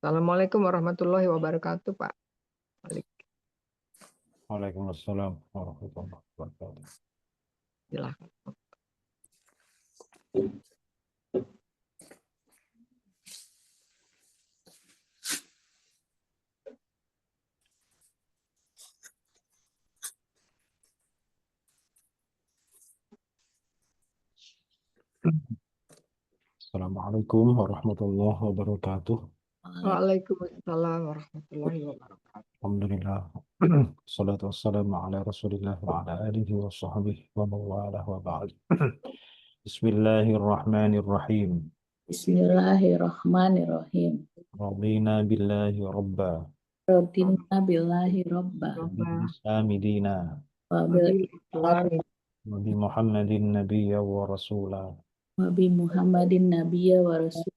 Assalamualaikum warahmatullahi wabarakatuh, Pak Malik. Waalaikumsalam warahmatullahi wabarakatuh. Silakan. Assalamualaikum warahmatullahi wabarakatuh. Waalaikumsalam warahmatullahi wabarakatuh. Alhamdulillah. Salatu wassalamu ala Rasulillah wa ala alihi wa sahbihi wa mawalah wa ba'd. Bismillahirrahmanirrahim. Bismillahirrahmanirrahim. Radina billahi rabba Radina billahi robba wa bil Rabbah islami dina wabil wabil islami wa bi Muhammadin nabiyya wa rasula. wabi Muhammadin nabiyya wa rasul.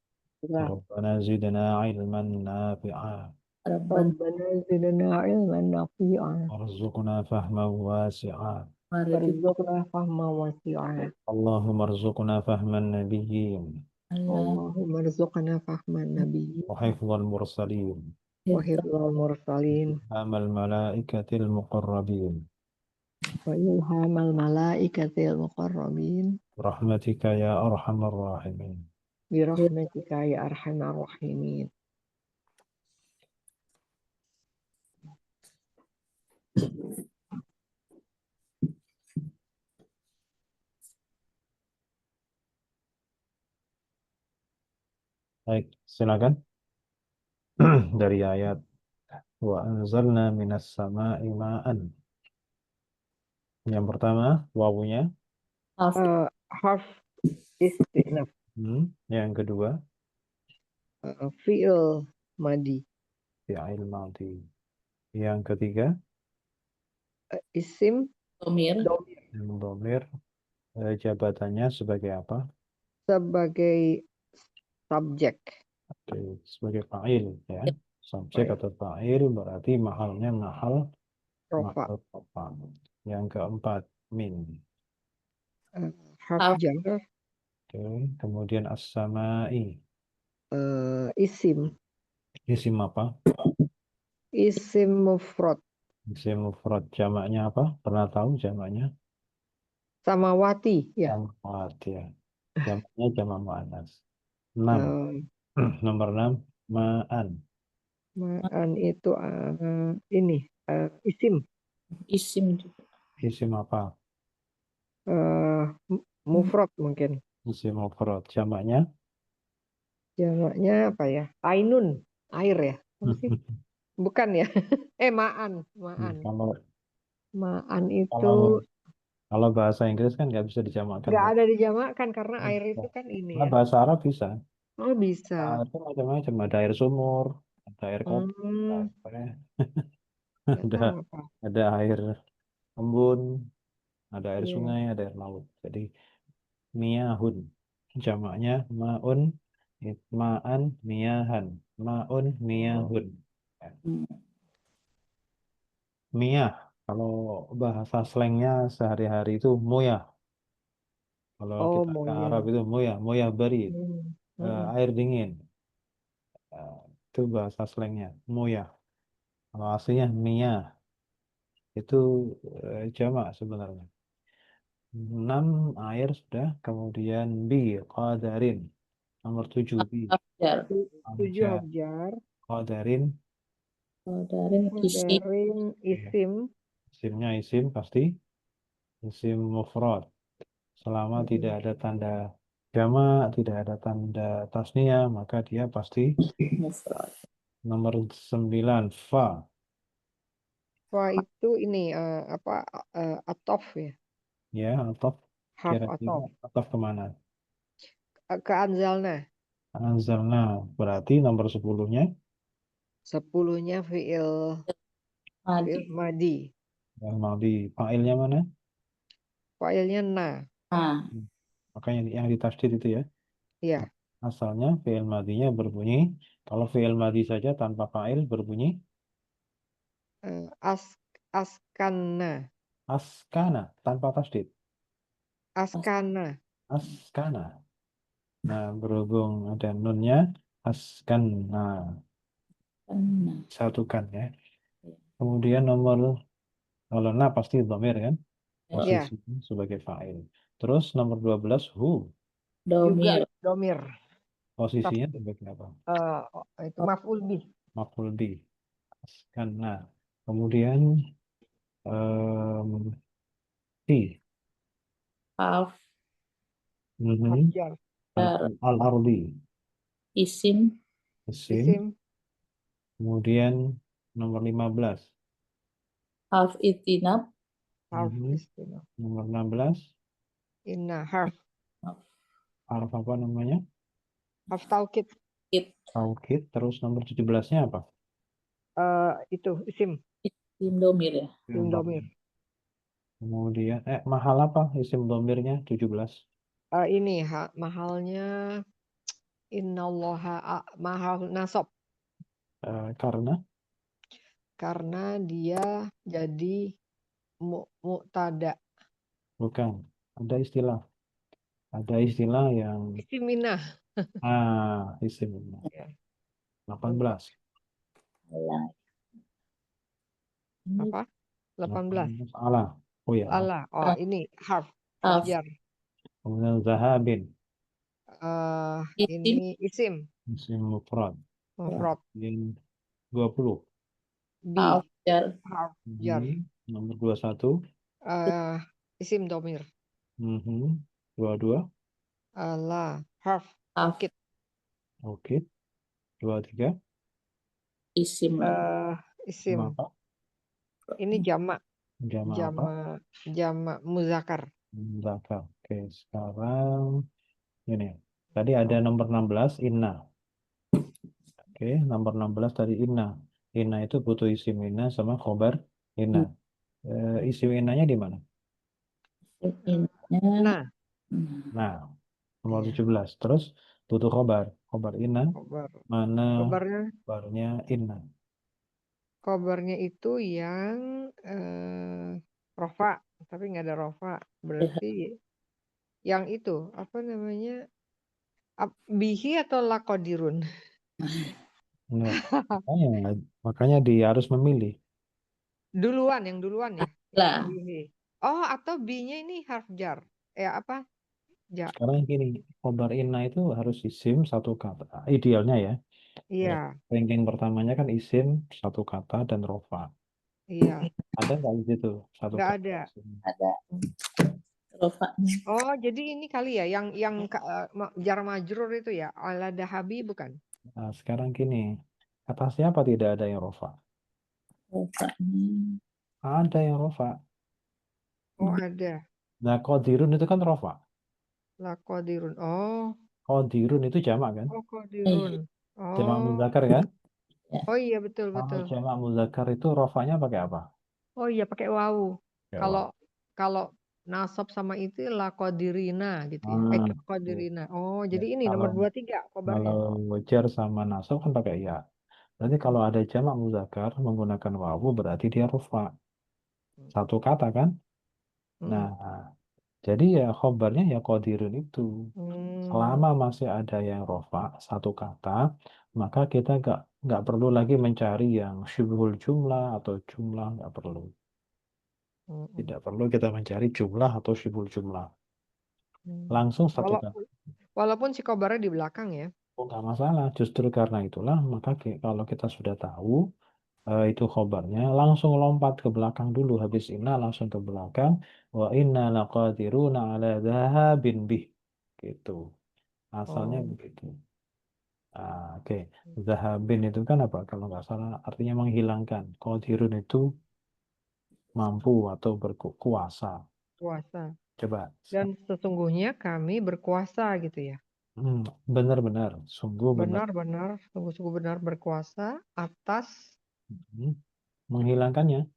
Rabbana zidna ilman nafi'a Rabban Rabbana zidna ilman nafi'an warzuqna fahman wasi'a. warzuq warzuqna fahma wasi'an. Allahumma arzuqna fahman nabiyyin Allah Allahumma rzuqna fahman nabiyyi wa hifdhal mursalin wa hifdzal hifdzal mursalin amal malaikatil muqarrabin wa ilhamal malaikatil muqarrabin rahmatika ya arhamar rahimin. birahmatika ya arhamar rahimin. Baik, silakan. Dari ayat wa anzalna minas sama'i ma'an. Yang pertama wawunya, haf Harf istinaf, yang kedua fi'il madi, fi'il madhi. Yang ketiga isim domir domir yang dhamir, jabatannya sebagai apa? sebagai subjek. Oke, sebagai fa'il ya. Subjek Fa'il. atau fa'il berarti mahalnya mahal Rofa, rofa. Yang keempat min. harf Harf. jar, Oke, kemudian as-sama'i. isim, Isim apa? isim mufrad, Isim mufrad. Jamaknya apa? Pernah tahu jamaknya? samawati, ya. Jamak ya. Jamaknya jamak muannas. 6. Eh, Nomor 6 ma'an. Ma'an itu ini isim, isim juga. Isim apa? mufrad mungkin. Isim mufrad. Jamaknya? Jamaknya apa ya? Ainun, air ya. Apa sih? Bukan ya? Ma'an, ma'an. Kalau Ma'an itu kalau kalau bahasa Inggris kan nggak bisa dijamakkan, nggak Pak. ada dijamakkan karena air itu kan ini Karena ya. bahasa Arab bisa. Oh bisa. Itu macam-macam. Ada air sumur, ada air kopi, Hmm, nggak ada tahu apa. ada air embun, ada air Iya. sungai, ada air laut. Jadi miyahun. Jamaknya maun, ma'an, miyahan. Maun, miyahun. Ya. Miyah. Kalau bahasa slangnya sehari-hari itu muyah. Kalau Oh kita ke Arab moya. itu muyah, muyah barid, Hmm. Hmm. air dingin. Itu bahasa slangnya, muyah. Kalau aslinya miyah, itu jamak sebenarnya. 6 air sudah, kemudian bi, qadarin. Nomor 7 bi, Abjar Tujuh amjar, abjar. qadarin. darin isi Darin Ya. isim. Isimnya isim pasti, isim mufrad. Selama tidak ada tanda jamak, tidak ada tanda tasniah, maka dia pasti mufrad nomor 9 fa. Wah itu ini apa atof ya. Ya, atau Harf kira-kira atof. atau kemana? Ke anzalna. Anzalna berarti nomor 10-nya 10-nya fi'il madi. madi. yang mau di failnya mana? Fa'ilnya na. Nah, Makanya yang ditasdid itu ya. Ya. Asalnya fi'il madinya berbunyi, kalau fi'il madi saja tanpa fa'il berbunyi eh, as askana. askana tanpa tasdid. Askana. Askana. Nah, berhubung ada nunnya askana. Nah, Satukan ya. ya. Kemudian kalau na pasti dhamir kan? Ya. Ya, Posisinya sebagai fa'il. Terus nomor 12 hu. juga Domir. domir. Posisinya sebagai apa? Itu maf'ul bih. Maf'ul bih. Kan na. Kemudian fi. Harf Mhm. Jar. jar. Al-ardi. Isim. Isim. Isim. Kemudian nomor 15. Harf itinab. Harf Mhm. istinaf. Nomor 16. Inna harf. Harf apa namanya? Harf taukid. It. Taukid. Terus nomor 17-nya apa? Itu isim. Isim domir ya. Isim domir. Kemudian mahal apa isim domirnya 17? Ini mahalnya innallaha mahal nasab Karena karena dia jadi mu'tada. bukan ada istilah yang Isim inah. isim Ya. 18. Alah. Ini Apa? 18. 18 ala. Oh ya, Allah. Oh, ini harf harf jar. kemudian zahabin isim. Ini isim isim mufrad. mufrad. Yang 20. Harf Bi jar. harf jar. Nomor 21. Isim domir. 22. Allah harf Harf taukid. Oke. 23. isim lagi. Isim. Apa? Ini jamak Jama apa? jamak muzakkar. Muzakkar. Oke, sekarang ini. Tadi ada nomor 16 inna. Oke, nomor 16 tadi inna. Inna itu butuh isim inna sama khobar inna. Isim innanya di mana? Isimnya. Nah, Nah, nomor iya. 17. Terus butuh khobar. Khobar inna. Khobar. Mana Khobarnya khobarnya inna? khobarnya itu yang rofa, tapi nggak ada rofa. Berarti yang itu apa namanya? Bihi atau lakodirun? Enggak. Makanya dia harus memilih. Yang duluan ya. Lah. Bihi. Oh, atau B-nya ini harf jar. Apa? Ja. Sekarang gini, khobar inna itu harus isim satu kata. Idealnya ya. Iya, Ranking pertamanya kan isim satu kata dan rofa. iya. Ada nggak di situ satu Nggak kata? ada. Isim? Ada rofaknya. Oh, jadi ini kali ya yang jar majrur itu ya. Ala dahabi bukan? Nah, sekarang gini, kata siapa tidak ada yang rofa? Rofaknya. Ada yang rofa. Oh, ada. Nah, qadirun itu kan rofa. Lakodirun. Oh, Qadirun itu jamak kan? kodirun. Jamak Oh, muzakkar kan? oh iya betul Kalau betul. jamak muzakkar itu rofanya pakai apa? Oh iya pakai wawu. Pakai Kalau waw. kalau nasab sama itu lakodirina gitu ya. Tuh. Kodirina. Oh, Ya, jadi ini nomor 23 kalau kobarnya. jar sama nasab kan pakai ya. Berarti kalau ada jamak muzakkar menggunakan wawu berarti dia rofa. Satu kata kan? Hmm. Nah, jadi ya khobarnya ya qadirun itu. Hmm. Selama masih ada yang rofa satu kata, maka kita nggak perlu lagi mencari yang syibhul jumlah atau jumlah nggak perlu. Hmm. Tidak perlu kita mencari jumlah atau syibhul jumlah. Hmm. Langsung satu kata. Walaupun si kobarnya di belakang ya. Oh, nggak masalah. Justru karena itulah maka kalau kita sudah tahu itu khobarnya langsung lompat ke belakang dulu. Habis inna langsung ke belakang. Wa inna laqadiruna ala dhahabin bih. Gitu. Asalnya Oh. begitu. Oke. Zahabin itu kan apa? Kalau nggak salah artinya menghilangkan. Qadirun itu mampu atau berkuasa. Puasa. Coba. Dan sesungguhnya kami berkuasa gitu ya. Benar-benar. Sungguh benar. Benar-benar, sungguh-sungguh benar berkuasa atas Hmm, menghilangkannya.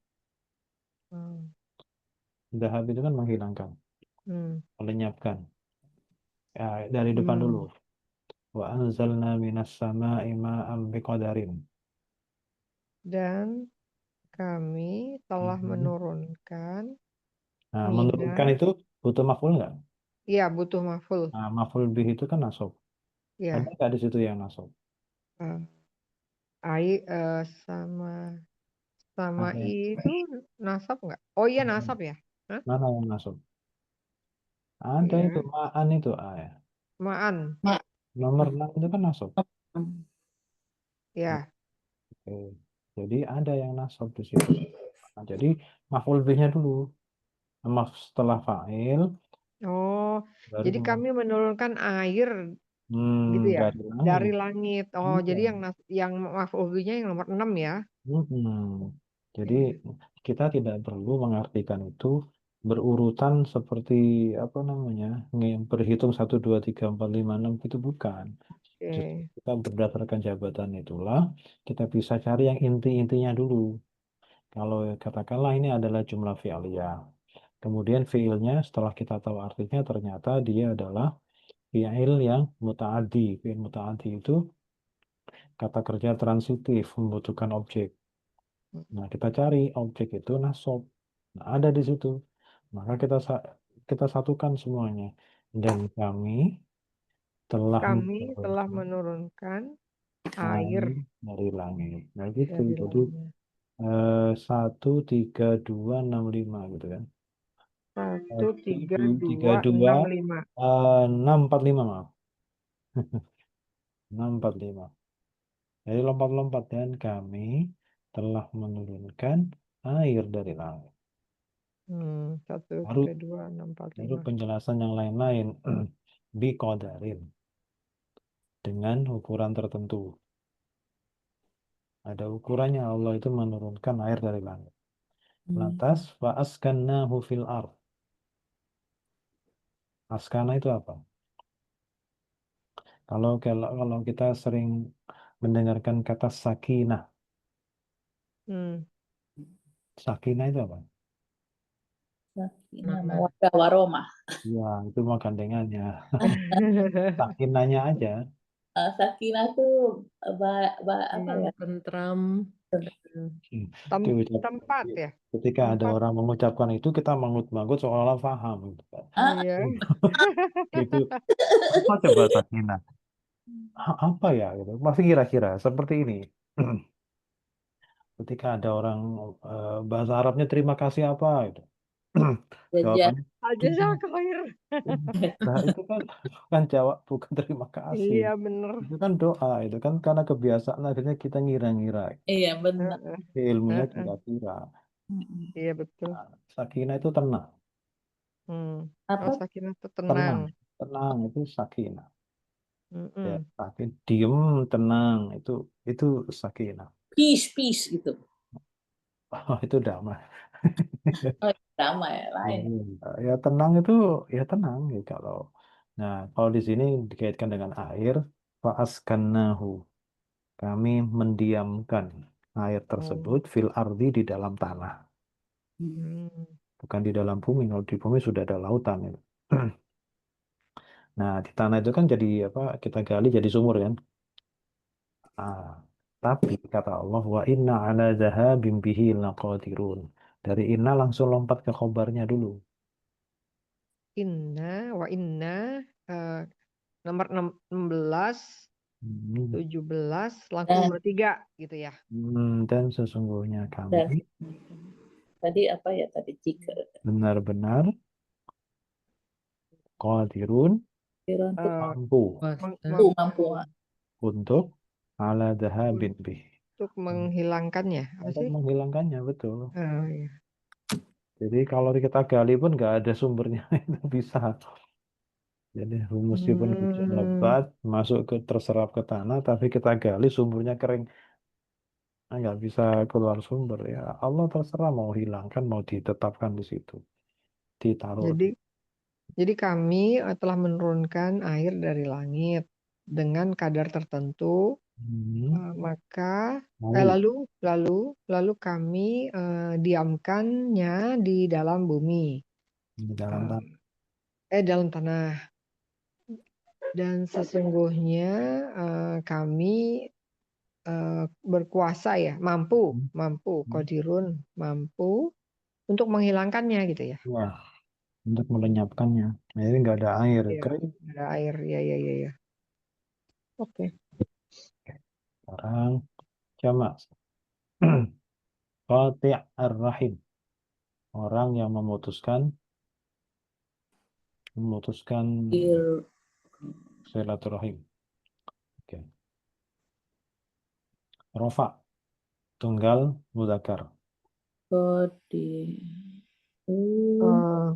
hmm, Zahab itu kan menghilangkan. hmm, Melenyapkan. Ya, dari depan dulu. hmm. Wa anzalna minas sama'i ma'am biqadarin. Dan kami telah Mhm. menurunkan Nah, menurunkan minas, itu butuh maf'ul nggak? ya butuh maf'ul, Nah, maf'ul bih itu kan nasab. ya Ada nggak di situ yang nasab? eh, Sama sama Ada itu nasab nggak? Oh iya nasab ya. Hah? mana yang masuk? Ada Iya, itu ma'an itu ya. ma'an. Ma. Nomor 6 itu kan nasab. Ya. Oke. Jadi ada yang nasab di situ. Nah, jadi maf'ul bihnya dulu. Setelah fa'il Oh, baru jadi kami menurunkan air gitu ya dari dari langit. langit. Oh, Iya. jadi yang maf'ul bihnya yang nomor 6 ya. Jadi Oke. kita tidak perlu mengartikan itu berurutan seperti apa namanya berhitung 1, 2, 3, 4, 5, 6 itu bukan. Justru Oke. kita berdasarkan jabatan itulah kita bisa cari yang inti-intinya dulu. Kalau katakanlah ini adalah jumlah fi'liyah. Kemudian fi'ilnya setelah kita tahu artinya ternyata dia adalah fi'il yang muta'addi. Fi'il muta'addi itu kata kerja transitif membutuhkan objek. Nah, kita cari objek itu nasab. Nah, ada di situ. Maka kita satukan semuanya. Dan kami telah Kami telah menurunkan menurunkan air air dari langit. Nah, gitu. dari Jadi langit. 1, 3, 2, 6, 5 gitu kan. 1, 3, 2, 1, 3, 2, 6, 5. 6, 4, 5 maaf. 6, 4, 5. Jadi lompat-lompat dan kami telah menurunkan air dari langit. Satu, Baru tiga, dua, enam, empat, baru lima. penjelasan yang lain-lain biqadarin dengan ukuran tertentu. Ada ukurannya Allah itu menurunkan air dari langit. Lantas fa askannahu fil ard. Askana itu apa? Kalau kita sering mendengarkan kata sakinah. Hmm. Sakinah itu apa? Sakinah Mana? mawaddah warahmah. Ya, itu mah gandengannya. Sakinahnya aja. Sakinah tuh apa ya? Tentram. Hmm. Tem- Itu tempat ya. ketika ada Tempat. orang mengucapkan itu kita mangut-mangut seolah-olah paham gitu kan. Iya. Itu apa coba sakinah? Apa ya gitu. Masih kira-kira seperti ini. Ketika ada orang bahasa Arabnya terima kasih apa gitu. Jajah. Jawabannya Aja terima. sah khair. Nah, itu kan bukan jawab, bukan terima kasih. Iya bener. Itu kan doa, itu kan karena kebiasaan akhirnya kita ngira-ngira. Iya benar. Heeh, Ilmunya heeh. kira-kira. Iya betul. Nah, sakinah itu tenang. Hmm. Oh, Apa? sakinah itu tenang. Tenang. Tenang itu sakinah. Ya, Mm-mm. diem, tenang. Itu sakinah. Peace gitu. Oh, itu damai. Oh, damai Ya, lain. ya tenang itu ya tenang ya kalau. Nah, kalau di sini dikaitkan dengan air, faaskannahu. Kami mendiamkan air Oh. tersebut fil ardi di dalam tanah, Hmm. bukan di dalam bumi. Kalau di bumi sudah ada lautan itu. Nah, di tanah itu kan jadi apa? Kita gali jadi sumur kan. Ah, tapi kata Allah wa inna ala zahabim bihi laqadirun. Dari inna langsung lompat ke khobarnya dulu. Inna eh, nomor 16, Hmm, 17 langsung Dan, nomor 3 gitu ya. dan sesungguhnya kami dan tadi apa ya tadi jika benar-benar qadirun untuk Eh, mampu mampu untuk ala zahabin bih. untuk menghilangkannya apa Untuk sih? menghilangkannya betul. Oh, iya. Jadi kalau kita gali pun nggak ada sumbernya itu bisa. Jadi meskipun hujan Hmm, lebat masuk ke terserap ke tanah, tapi kita gali sumbernya kering, nggak bisa keluar sumber ya. Allah terserah mau hilangkan, mau ditetapkan di situ, ditaruh. jadi jadi kami telah menurunkan air dari langit dengan kadar tertentu. Hmm, Maka lalu lalu lalu lalu kami diamkannya di dalam bumi, di dalam eh, tanah. dalam tanah. Dan sesungguhnya kami berkuasa ya, mampu, qadirun, mampu untuk menghilangkannya gitu ya. Ya, untuk melenyapkannya. Nah, ini nggak ada air, Ya, kering. ada air, ya, ya, ya, ya. Oke. Sekarang jamak. Qati' ar-rahim. Orang yang memutuskan Ir silaturahim. Oke. Rofa, tunggal mudzakkar. Qati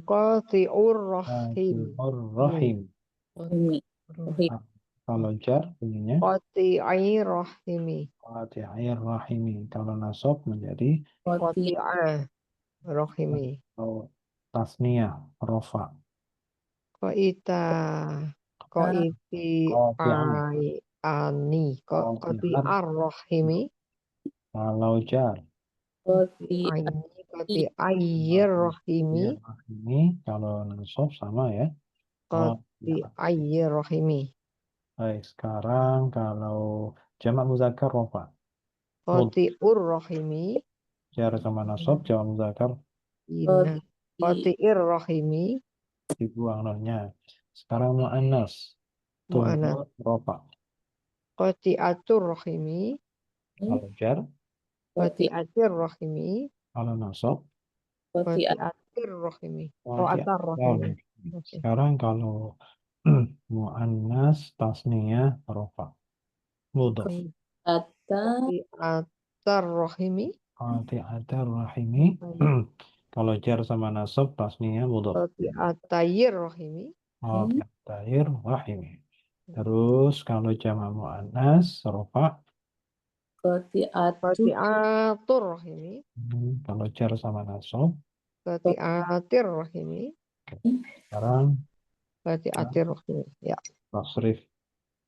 Qati'ur rahim. Qati'ur rahim. Rahimi. Rahim. Kalau jar bunyinya Qati'i rahimi. qati'ir rahimi. Kalau nasab menjadi Qati Qati'a rahimi. atau tasniyah rofa. Qaita. Qaiti Qati'an. ani. Qati'ar rahimi. Kalau jar Qati Qati'ayyir rahimi. ini kalau nasab sama ya. Qati'ayyir rahimi. Baik, sekarang kalau jamak muzakkar rofa. Qati'ur rahimi. Jar sama nasab jamak muzakkar Inna. Qati'ir rahimi. dibuang nonnya. Sekarang muannas. Mu'annas. Tunggal rofa. Qati'atur rahimi. Kalau jar, Qati'atir rahimi. kalau nasab Qati'atir rahimi. Oh, qati'. atar rahimi. Oke. Sekarang kalau muannas tasniyah rofa. Mudhaf. Qati'atar rahimi. Qati'atar rahimi. Kalau jar sama nasab tasniyah mudhaf. Qati'atayir rahimi. Qati'atir rahimi. Terus kalau jamak muannas rofa. Qati'atur rahimi. Kalau jar sama nasab. Qati'atir rahimi. Sekarang Qati'atir rahimi. Ya. tasrif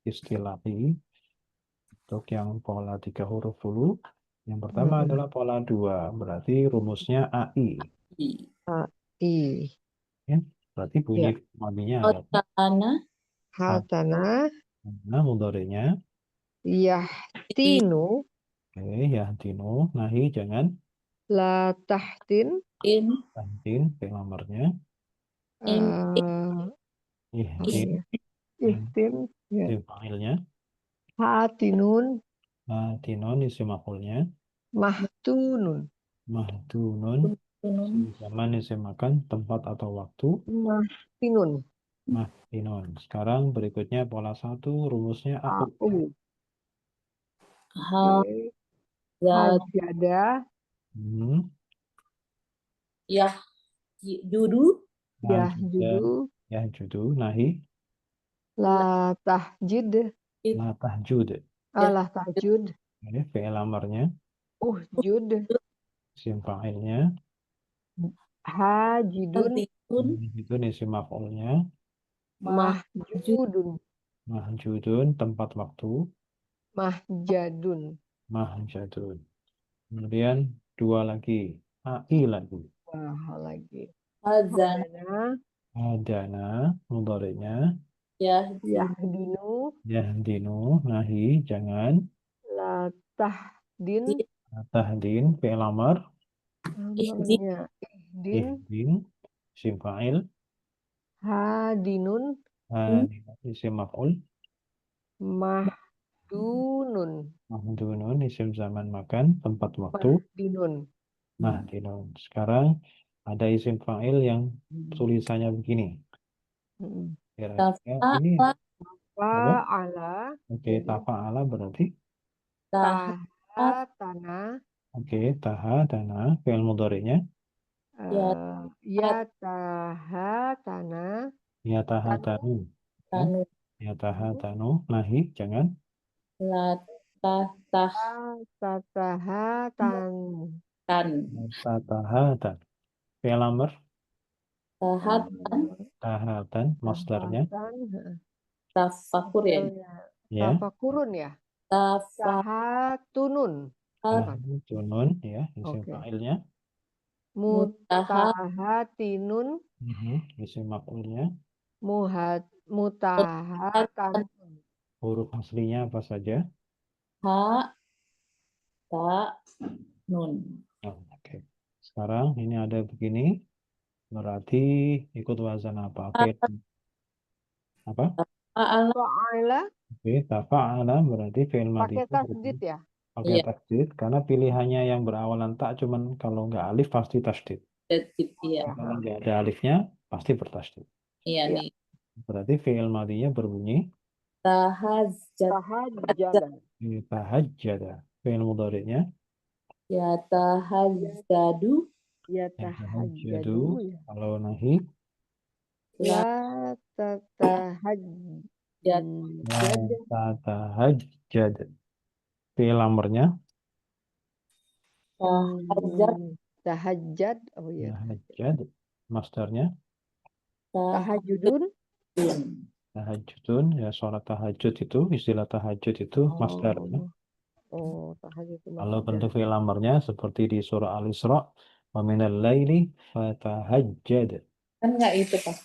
istilahi untuk yang pola 3 huruf dulu. Yang pertama adalah pola 2, berarti rumusnya AI. I. Ya, berarti bunyi madinya adalah Qatana Hatana. nah, mudhari'nya. Yahtinu. Oke, ya dino, nahi jangan La tahtin. in tantin pelamarnya. Ihtin, Ihtin. Ya. isim fa'ilnya. Hatinun. Tinon isim maf'ulnya. Mahtunun. Mahdunun zaman isim makan, tempat atau waktu. Mahtinun. Mahtinun. Sekarang berikutnya pola 1, rumusnya aku. Hajada. Yahjudu Yahjudu. Yahjudu, nahi. La tahjid. La tahjud. La tahjud. Ini fi'il amarnya. Uhjud. Isim fa'ilnya. Hajidun. Itu isim maf'ulnya. Mahjudun. Mahjudun, tempat waktu. Mahjadun. Mahjadun. Kemudian 2 lagi. AI lagi. Wah, lagi. Hazana Adana, mudhari'nya. Yahdinu. Yahdinu, nahi, jangan. La tahdin. Tahdin, fi'il amar. Amarnya ihdin. Ihdin, isim fa'il. Hadinun. Isim maf'ul. Mahdunun. Mahdunun, isim zaman makan, tempat waktu. Mahdinun. Mahdinun. Sekarang ada isim fa'il yang tulisannya begini. Kira-kira ini Fa'ala. oke, tafa'ala berarti Tahatana. oke, taha dana fi'il mudhari'nya. Ya tahatana. Ya taha tanu. Ya taha tanu, nahi, jangan. la Tatahatan. Tatahatan. Fi'il amr. tahatan Tahatan, masdarnya. tafakur ya Ya. Tafakurun ya. Tahatunun. Tunun, ya, isim fa'ilnya. Mutahatinun. Isim maf'ulnya. Mutahatanun. Huruf aslinya apa saja? ha ta nun. Oke. Sekarang ini ada begini. Berarti ikut wazan apa? Apa? Fa'ala Fa'ala. Oke, tafa'ala berarti fi'il madhi. Pakai tasdid ya. pakai Iya, tasdid karena pilihannya yang berawalan tak, cuman kalau nggak alif pasti tasdid. tasdid, iya. Ya. Kalau nggak ada alifnya pasti bertasdid. Iya Iya. nih. Berarti fi'il madinya berbunyi Tahajjad, Tahajjada. tahajjada. Fi'il mudhari'nya ya tahajjadu, Ya tahajjadu. tahajjadu. Ya. Kalau nahi la La jad, la tatahajjad. Fi'il amrnya tahajjad, tahajjad. Oh ya. tahajjad. Masdarnya Tahajudun. tahajudun. Ya, sholat tahajud itu, istilah tahajud itu masdarnya. Oh, tahajud itu Kalau masdar. bentuk fi'il amrnya seperti di surah Al-Isra, wa minal laili fatahajjad. kan nggak itu Pak.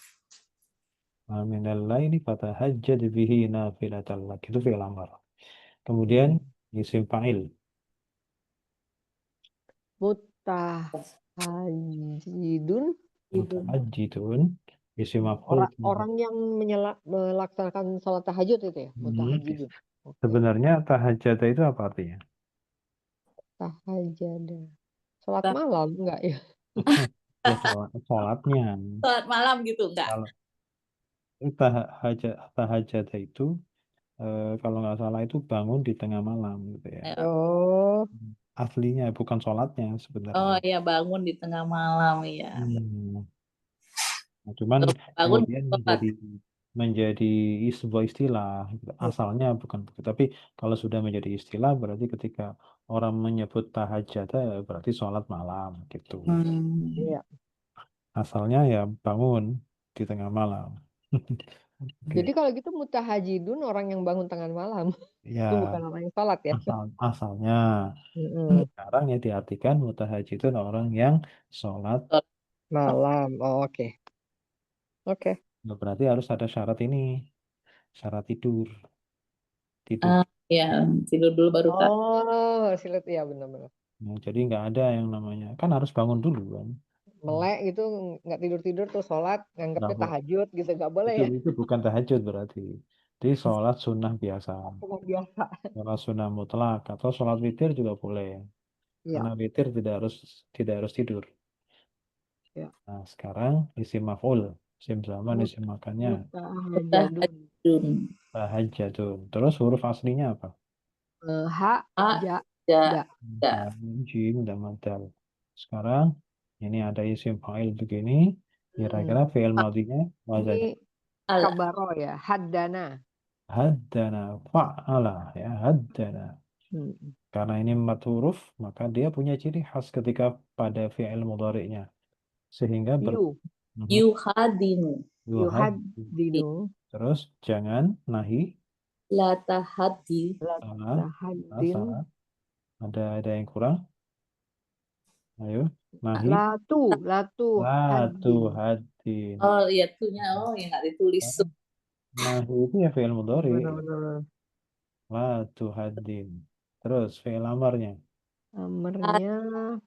Wa minal laili fatahajjad bihi nafilatan lak. Itu fi'il amr. Kemudian isim fa'il. Mutahajidun. Mutahajjidun. Isim maf'ul. Orang yang melaksanakan sholat tahajud itu ya, mutahajidun. Oke. Sebenarnya tahajjud itu apa artinya? Tahajada. Sholat Tah- malam enggak ya? Ya, sholatnya. Salat malam gitu enggak? Kalau tahajjud itu kalau nggak salah itu bangun di tengah malam gitu ya. Oh, Aslinya bukan sholatnya Oh sebenarnya. iya, bangun di tengah malam ya. Hmm. Nah, cuman Bangun kemudian sholat. menjadi sebuah istilah gitu. Asalnya bukan begitu, tapi kalau sudah menjadi istilah berarti ketika orang menyebut tahajud berarti sholat malam gitu. iya. Asalnya ya bangun di tengah malam. Oke. Jadi kalau gitu mutahajidun orang yang bangun tengah malam. Itu Ya, bukan orang yang sholat ya. asalnya. Mm-mm. Sekarang ya diartikan mutahajidun orang yang sholat. Malam. Oh, oke. Oke. Nah, berarti harus ada syarat ini, syarat tidur. Ah, ya, tidur dulu baru tak. Oh, silat ya benar-benar. Nah, jadi nggak ada yang namanya, kan harus bangun dulu kan. Melek gitu nggak tidur-tidur terus sholat Nggak nganggapnya boleh. tahajud gitu nggak boleh ya. Itu bukan tahajud berarti. Jadi sholat sunnah biasa, Cuma biasa. sholat sunnah mutlak atau sholat witir juga boleh. Iya. Karena witir tidak harus tidur. Ya. Nah, sekarang isim maf'ul, isim zaman, Mut isim makannya, mutahajadun. Tahajudun. tahajjudun. Terus huruf aslinya apa? Ha Ah, ja ja, da. ja. Jim dan madal. Sekarang ini ada isim fa'il begini. Kira-kira fi'il madinya wazannya Ini Al. kabaro ya. Haddana. haddana fa'ala ya haddana. Hmm. Karena ini empat huruf, maka dia punya ciri khas ketika pada fi'il mudhari'nya. Sehingga Mhm. Yuhadinu. Yuhad. Yuhaddinu. Terus jangan nahi La tahadi. salah, Tahaddin. salah. Ada yang kurang. Ayo nahi Latu la haddin. tuhaddin. Oh iya, tuhnya. Oh ya nggak ditulis. Nahi itu ya fi'il mudhari. Benar-benar. La tuhaddin. Terus fi'il amarnya Amarnya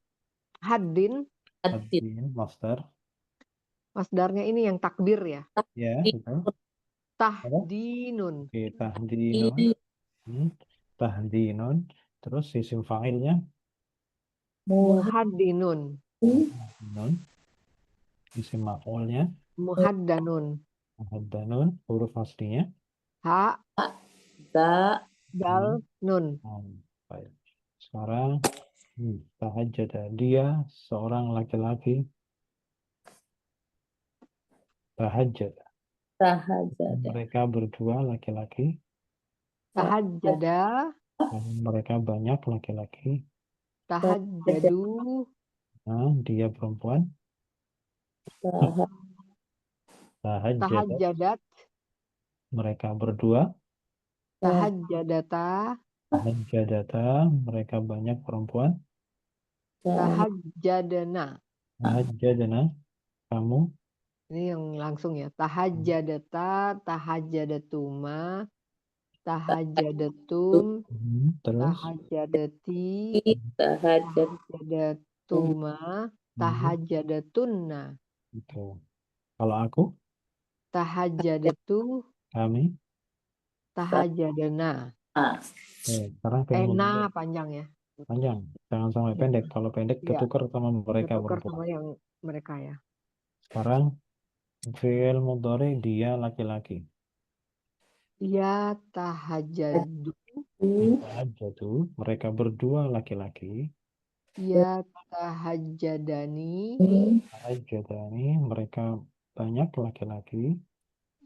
haddin. Hadid. haddin masdar. Masdarnya ini yang takbir ya. Ya, betul. Apa? Tahdinun. Oke, tahdinun. Tahdinun. Terus isim fa'ilnya Muhaddinun. nun. Isim maf'ulnya Muhaddanun. muhaddanun. Huruf aslinya Ha Da. dal nun. Baik. Sekarang tahajjud dia seorang laki-laki tahajud. Tahajada. Mereka berdua laki-laki. Tahajjada. Mereka banyak laki-laki. Tahajjadu. Nah, dia perempuan. Tahajjud. Tahajjadat. Mereka berdua. Tahajjadata. Tahajjadata. Mereka banyak perempuan. Tahajjadana. Tahajjadana. Kamu. Ini yang langsung ya. Tahajjadata. Tahajjadatuma. Tahajjadatum. Terus. Tahajjadati. Tahajad. Tahajjadatuma. Tahajjadatunna. Itu. Kalau aku, Tahajjadatu. kami. Tahajjadana. Ah, Oke, sekarang fi'il Na mudhari panjang ya. panjang, jangan sampai pendek. Kalau pendek Iya, ketukar sama mereka ketukar perempuan. sama yang mereka ya. Sekarang fi'il mudhari dia laki-laki. Ya tahajjadu, Tahajjadu, mereka berdua laki-laki. ya tahajjadani, Tahajjadani, mereka banyak laki-laki.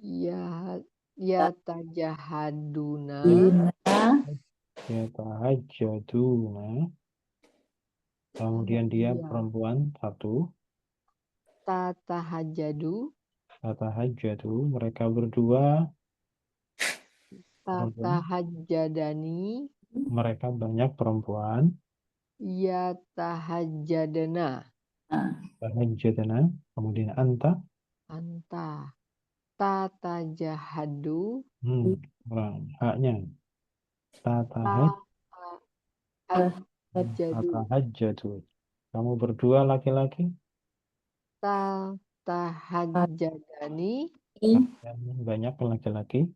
ya ya tajahaduna, Dina, Ya tahajjaduna. Kemudian dia ya perempuan satu. tatahajjadu, Tahajjadu, mereka berdua perempuan. tatahajjadani, Mereka banyak perempuan. ya tahajjadana, ah, Tahajjadana. Kemudian anta. anta tatajahadu, Haknya. tatahajjadu, Tatahajjadu. Kamu berdua laki-laki. tatahajjadani, Dan banyak laki-laki.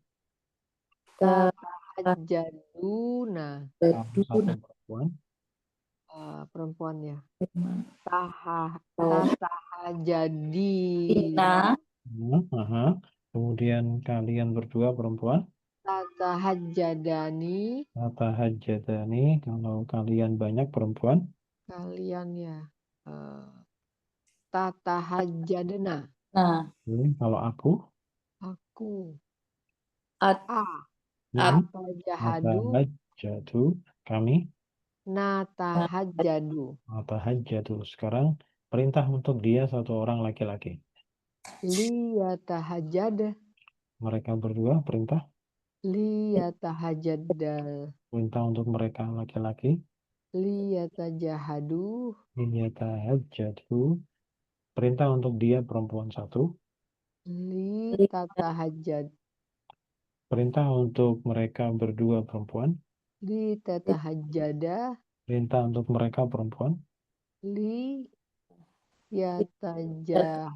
tatahajjaduna, Kamu satu perempuan. perempuan ya. Tatahajadina, Aha. Kemudian kalian berdua perempuan. tatahajjadani, Tahajjadani. Kalau kalian banyak perempuan. kalian ya. Tatahajjadana, nah, Kalau aku. aku. at, Atajahadu, Tahajjadu. Kami. natahajjadu, Tahajjadu. Sekarang perintah untuk dia satu orang laki-laki. liyatahajjada, Mereka berdua perintah. liyatahajjadal, Perintah untuk mereka laki-laki. liyatajahadu, Tahajjadu. Perintah untuk dia perempuan satu. litatahajjad, Perintah untuk mereka berdua perempuan. litatahajjada, Perintah untuk mereka perempuan. liyatajahadana,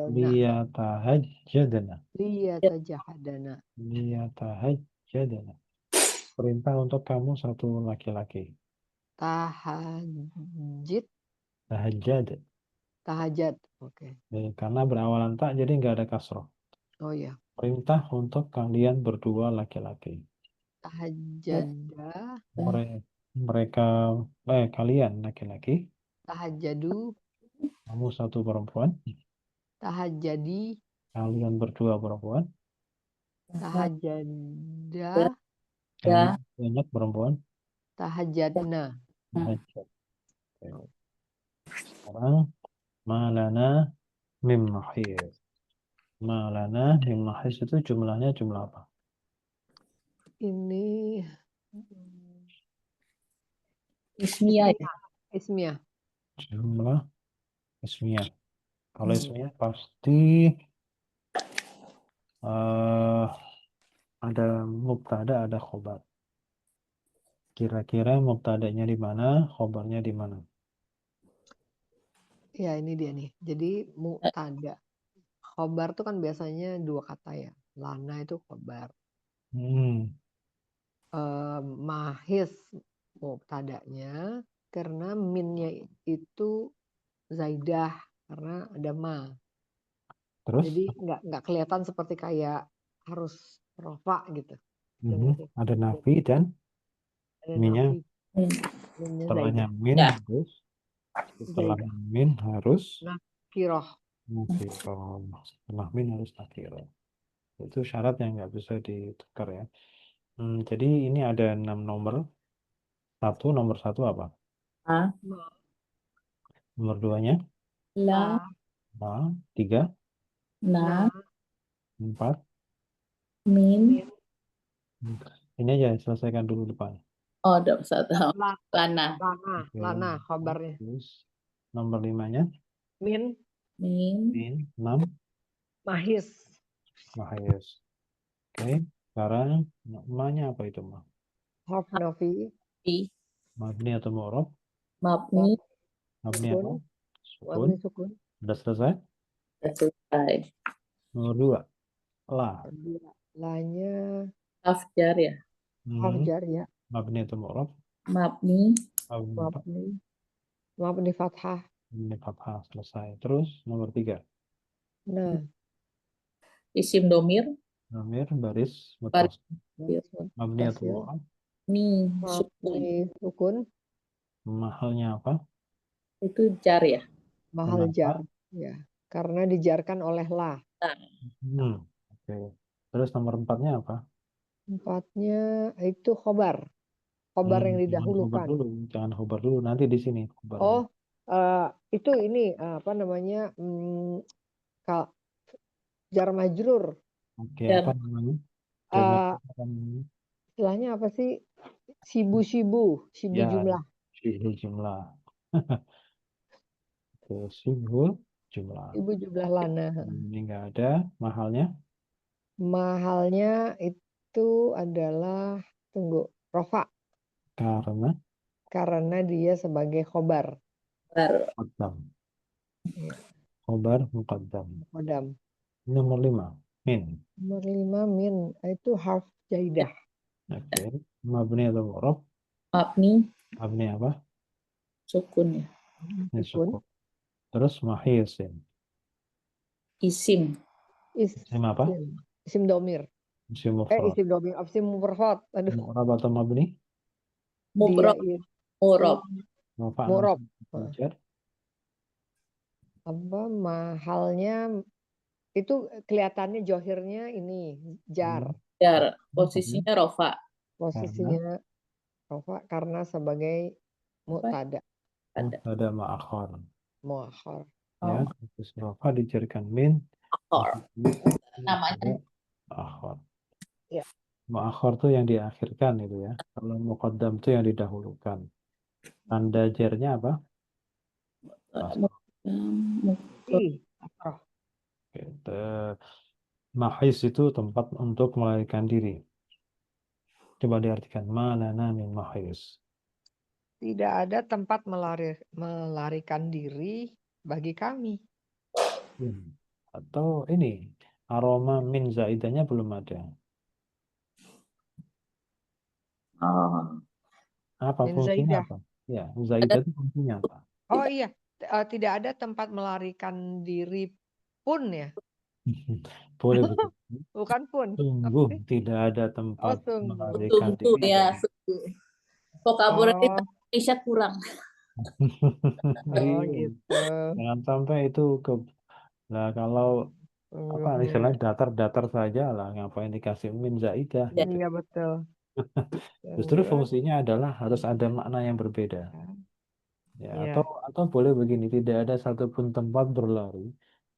Liyatahajjadana. liyatajahadana, Liyatahajjadana. Perintah untuk kamu satu laki-laki. tahajjud, Tahajjad. tahajjud, oke. Karena berawalan tak jadi nggak ada kasroh. Oh ya, Perintah untuk kalian berdua laki-laki. tahajjada, Mereka kalian laki-laki. tahajjadu, Kamu satu perempuan. tahajjadi, Kalian berdua perempuan. tahajjada, Kalian banyak perempuan. tahajjadna. Tahajjud. Sekarang malana mim mahis. Malana mim mahis itu jumlahnya jumlah apa? Ini ismiyah ya. ismiyah. Jumlah ismiyah. Kalau ismiyah pasti ada mubtada, ada khobar. Kira-kira mubtadanya di mana, khobarnya di mana? Ya, ini dia nih. Jadi mu'tada. Khobar tuh kan biasanya dua kata ya. Lana itu khobar. Mahis mu'tadanya karena minnya itu zaidah karena ada ma. Terus Jadi nggak kelihatan seperti kayak harus rofa gitu. ada nafi dan Ada minnya. nafi. Minnya Setelahnya zaidah. min Ya. harus. Setelah Zaidah. min harus Nakiroh. nakirah. Setelah min harus nakirah. Itu syarat yang nggak bisa ditukar ya. Jadi ini ada 6 nomor. Nomor satu apa? A, Nomor 2-nya? la, Ma. 3, na, 4. min. Ini aja selesaikan dulu depan. Oh, udah satu. Lana. Oke. Lana khobarnya. Terus nomor 5-nya? Min. Min. 6. Mahis. Mahayus. Oke. Sekarang ma-nya apa itu ma? Hof nafi. Fi. Mabni atau mu'rab? Mabni. Mabni apa? Sukun. Mabni sukun. Sudah selesai? Sudah selesai. Nomor 2. La. Lanya Afjar ya. Harf Hmm. jar ya. Mabni atau mu'rab? Mabni. Mabni apa? Mabni. Mabni fathah. Mabni fathah, selesai. Terus nomor 3. Nah, Isim domir. Damir baris Baris muttasil. Mabni atau mutasil. mu'rab? Mabni. Sukun. Mabni sukun. Mahalnya apa? Itu jar ya. Mahal jar. Kenapa? Ya. Karena dijarkan oleh la. Nah, Hmm. Oke. Terus nomor 4-nya apa? Empatnya itu khobar. Khobar yang Jangan khobar didahulukan. dulu, jangan khobar dulu. Nanti di sini khobarnya. Oh, itu ini apa namanya? Kal- jar majrur. Oke, jar. apa namanya? Jama Eh, apa namanya? istilahnya apa sih? Sibu Ya, jumlah. sihul jumlah. Oke, sihul jumlah. Sibu jumlah lana. Ini nggak ada mahalnya Mahalnya itu adalah tunggu rofa karena karena dia sebagai khobar. Jar. muqaddam. Ya, Khobar muqaddam. kodam. Nomor 5, min. Nomor 5 min itu harf jaidah. Oke, mabni atau mu'rab? Mabni. Mabni apa? Sukun ya. Ini Sukun. sukun. Terus mahisin. Isim. Isim apa? Isim domir. Isim mufrad. Isim domir. Isim mufrad. Aduh, Mu'rab atau mabni? dia Mubrob. itu Murob. Rafa murob. nasab jar. Apa mahalnya itu kelihatannya johirnya ini jar. Hmm. Jar. Karena Posisinya rofa. Posisinya rofa karena sebagai Apa? mu'tada. Ada. ada ma'akhor. Muakhar. Ya, Oh, terus Rafa dijadikan min. akor. Namanya Ada ma'akhor. Ya. Ma'akhor itu yang diakhirkan itu ya. Kalau muqaddam itu yang didahulukan. Tanda jarnya apa? Kasrah. Ih, apa? Gitu. Mahis itu tempat untuk melarikan diri. Coba diartikan. Malana min mahis. Tidak ada tempat melarikan diri bagi kami. Atau ini. Aroma min zaidahnya belum ada. Oh, Apa Min fungsinya zaidah. apa? Ya, ada zaidah itu fungsinya apa? Oh iya, tidak ada tempat melarikan diri pun ya. Boleh begitu. Bukan pun. Apa Sungguh sih? tidak ada Oh, tempat sungguh. melarikan betul diri ya. dari. Vocabulary Oh, Indonesia kurang. oh Iya. gitu. Jangan sampai itu ke. Nah, kalau apa Sungguh ya. istilahnya datar-datar saja lah, ngapain dikasih min zaidah gitu. Iya betul. Justru Sungguh. fungsinya adalah harus ada makna yang berbeda. Ya, atau Ya. boleh begini, tidak ada satupun tempat berlari,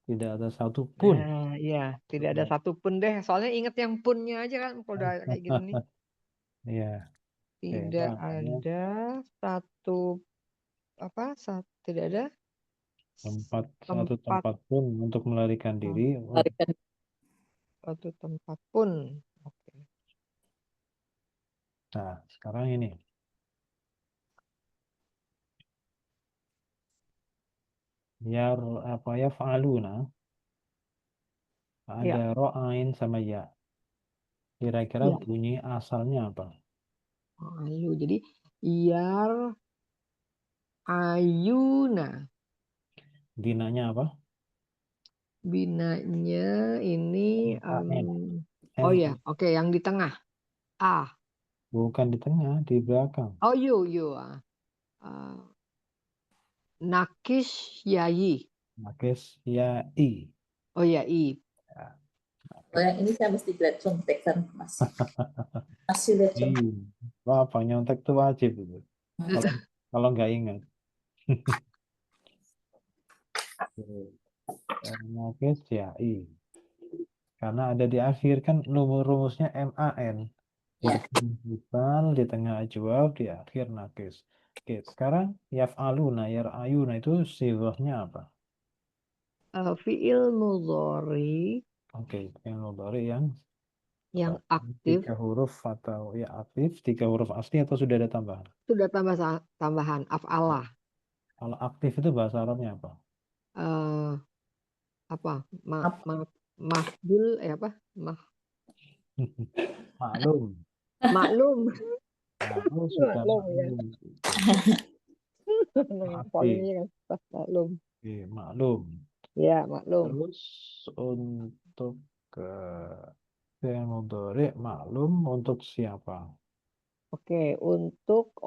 tidak ada satupun. Nah, iya, tidak ada satupun deh. Soalnya inget yang punnya aja kan kalau udah kayak gini nih. Iya, oke, Tidak makanya ada satu apa? Tidak ada satu tempat tempat pun untuk melarikan diri. Larikan. satu tempat pun. Oke. Nah, sekarang ini ya apa ya fa'aluna Ya, ada ro'ain sama ya. Kira-kira ya. bunyi asalnya apa? Ayu. Jadi yar ayuna. Binanya apa? Binanya ini N. oh N. ya, oke, yang di tengah. A. Bukan di tengah, di belakang. Oh yu. Ah, nakis yayi. Nakis ya i. Oh ya i. Ya, Oh, yang ini saya mesti lihat contek kan masih lihat i. contek. Wah, apa nyontek tuh wajib itu. Kalau kalau nggak ingat. Nakis ya i. Karena ada di akhir kan rumusnya MAN. Di Ya. depan ibal, di tengah ajwab, di akhir nakis. Oke, sekarang yaf'aluna, yar'ayuna itu sighahnya apa? Fiil mudhari Oke, yang mudhari yang yang aktif 3 huruf atau ya aktif, 3 huruf asli atau sudah ada tambahan? sudah tambahan af'alah. Kalau aktif itu bahasa Arabnya apa? Eh, apa? Apa? Mahjul apa? Maklum. Maklum. Lalu sudah Maklum ya. maklum. Oke. Poinnya kan pas maklum. Oke, maklum. Ya, maklum. Terus untuk ke fi'il mudhari maklum untuk siapa? Oke, untuk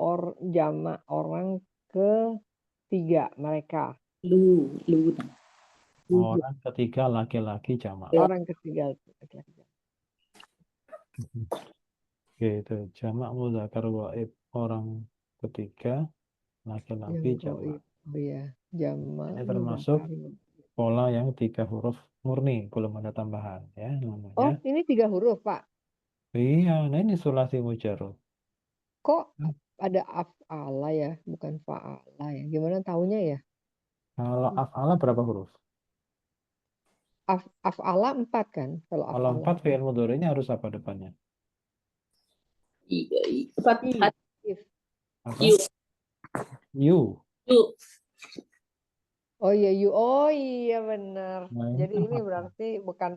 jamak orang ketiga mereka. Luna. Orang ketiga laki-laki jamak. Orang ketiga laki-laki. Oke, itu jamak mudzakkar ghaib. Orang ketiga laki-laki Yang jamak. goib. Oh iya, jamak Ini termasuk mudzakkar. pola yang 3 huruf murni, belum ada tambahan ya namanya. Oh, ini 3 huruf, Pak. Iya, nah ini sulasi mujarrad. Kok ada af'ala ya, bukan fa'ala ya? Gimana taunya ya? Kalau af'ala berapa huruf? Af'ala 4 kan? Kalau Kalau af'ala. 4 fi'il mudhari'nya harus apa depannya? Empat. If. Apa? You. You. Oh iya, oh iya benar. Nah, ini Jadi kan ini apa? berarti bukan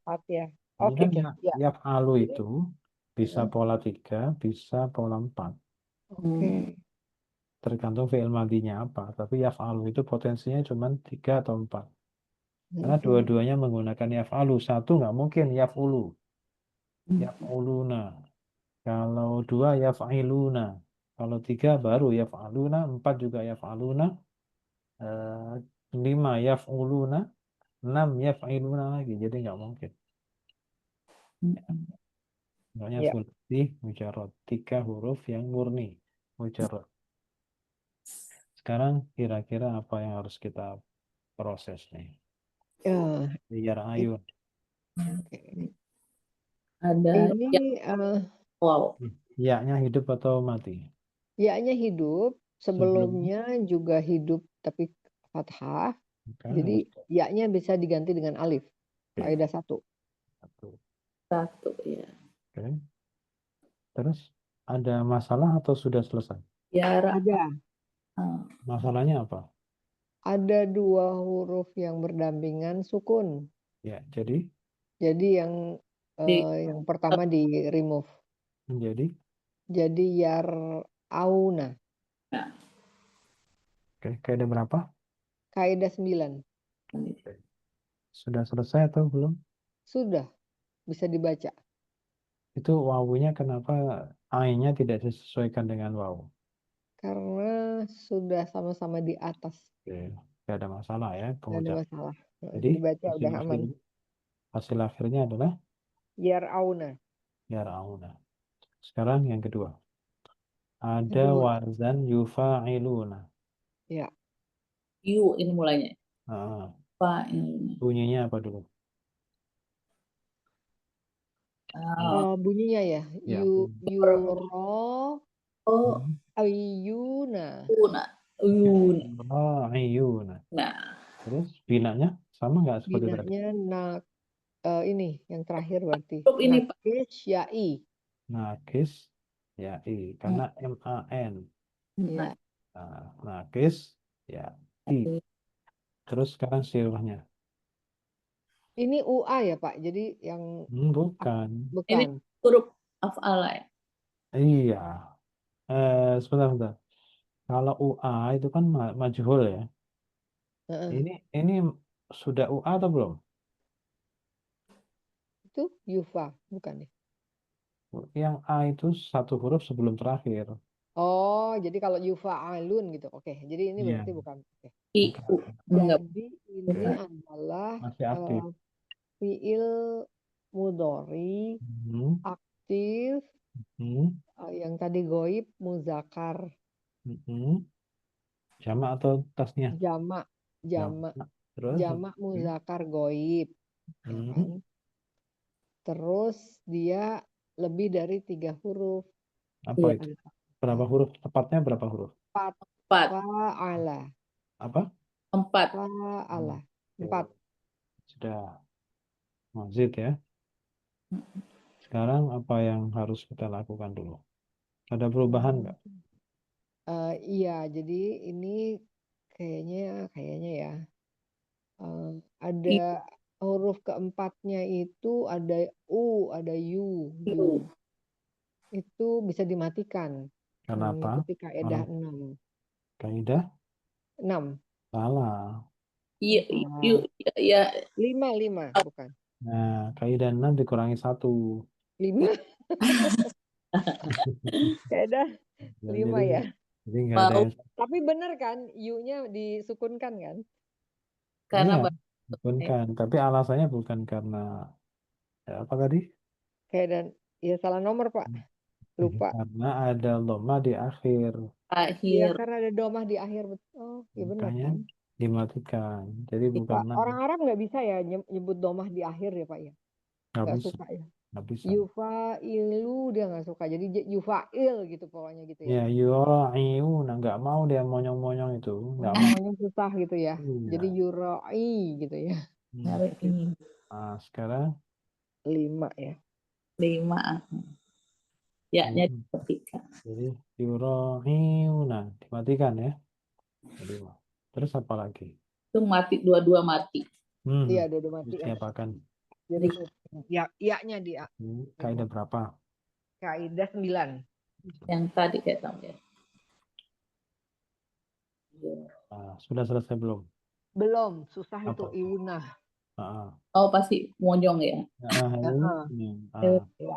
Hah? 4 ya. Ini Oke, kan ya. yaf'alu Jadi, itu bisa pola 3, bisa pola 4. oke. Tergantung fi'il madinya apa. Tapi yaf'alu itu potensinya cuma 3 atau 4. Karena Mhm. dua-duanya menggunakan yaf'alu. Satu nggak mungkin yaf'ulu. Yaf'uluna. Kalau 2 yaf'iluna. Kalau 3 baru yaf'aluna. 4 juga yaf'aluna. 5 yaf'uluna. 6 yaf'iluna lagi. Jadi nggak mungkin. Makanya Ya. sulasi mujarrad. 3 huruf yang murni. Mujarrad. Sekarang kira-kira apa yang harus kita proses nih? Biar ayun. Oke. Ada Ini wow. Ya-nya hidup atau mati? ya-nya hidup, Sebelum sebelumnya juga hidup tapi fathah. kan Jadi harus ya-nya bisa diganti dengan alif. Kaidah 1. satu. Satu ya. Oke. Terus ada masalah atau sudah selesai? Tiara. Ada. Masalahnya apa? Ada 2 huruf yang berdampingan sukun. Ya, jadi Jadi yang pertama di remove. menjadi Jadi yar'auna. oke, kaidah berapa? Kaidah 9. Sudah selesai atau belum? Sudah bisa dibaca. Itu wawunya kenapa ai-nya tidak disesuaikan dengan wawu? Karena sudah sama-sama di atas. Oke, tidak ada masalah ya Nggak ada pengucap. masalah. Jadi Dibaca udah aman. hasil akhirnya adalah Yar'auna. yar'auna. Sekarang yang kedua. Ada Kedua. wazan yufa'iluna. Ya. You ini mulainya. Ini. Bunyinya apa dulu? Bunyinya ya. Ya. Yuro ayuna. Ayuna. Nah, Terus binanya sama nggak seperti tadi? Binanya ini yang terakhir berarti. ini Nakis ya'i. Nakis ya i karena MAN. Ya. Nah, nakis ya i. Terus sekarang sirahnya. Ini UA ya Pak. Jadi yang Bukan. Ini bukan. huruf af'ala ya. Iya. Sebentar. Kalau UA itu kan majhul ya. Ini sudah UA atau belum? Itu Yufa, bukan ya? Yang A itu satu huruf sebelum terakhir. Oh, jadi kalau Yufa alun gitu. Oke, jadi ini Iya. berarti bukan. Oke. Enggak. Jadi ini adalah Masih aktif. fiil mudhari aktif yang tadi goib muzakkar. Jamak atau tasnya? Jamak Terus jamak muzakkar goib, ya kan? Terus dia lebih dari 3 huruf. Apa itu? Berapa huruf? Tepatnya berapa huruf? 4. Fa'ala. Apa? 4. Fa'ala. 4. Sudah. Mazid ya. Sekarang apa yang harus kita lakukan dulu? Ada perubahan nggak? Iya, jadi ini kayaknya ya ada huruf keempatnya itu ada U, ada U. itu bisa dimatikan Kenapa? mengikuti kaidah Kalau 6. kaidah 6. salah. Iya, Salah. iya, iya. 5 bukan. Nah, kaidah 6 dikurangi 1. 5. Kaidah Ya, 5 ya. jadi nggak ada Mau yang Tapi benar kan, U-nya disukunkan kan? karena iya, bukan. Tapi alasannya bukan karena apa tadi? Kaidah ya salah nomor, Pak. Lupa. Karena ada loma di akhir, Iya, akhir. karena ada domah di akhir. Oh, ya benar makanya kan? dimatikan. Jadi bukan Pak, 6, orang Arab nggak bisa ya nyebut domah di akhir ya, Pak ya? nggak Nggak bisa, suka ya. nggak bisa. Yufailu dia nggak suka. Jadi yufail gitu pokoknya gitu ya. Ya, yura'iuna nggak mau dia monyong-monyong itu, nggak mau. Ngomongnya susah gitu ya. Jadi Iya. yurai gitu ya. Hmm. Hari ini Nah, sekarang 5 ya. 5. Ya-nya hmm, dimatikan. jadi yura'iuna dimatikan ya. Jadi, terus apa lagi? Itu mati, dua-dua mati. Iya, dua Terus mati ya. diapakan? Jadi ya, iya-nya di Kaidah berapa? kaidah 9. Yang tadi kayak tahu ya. Nah, sudah selesai belum? Belum, susah itu Apa? iunah. Oh, pasti monyong ya. Heeh. Ya.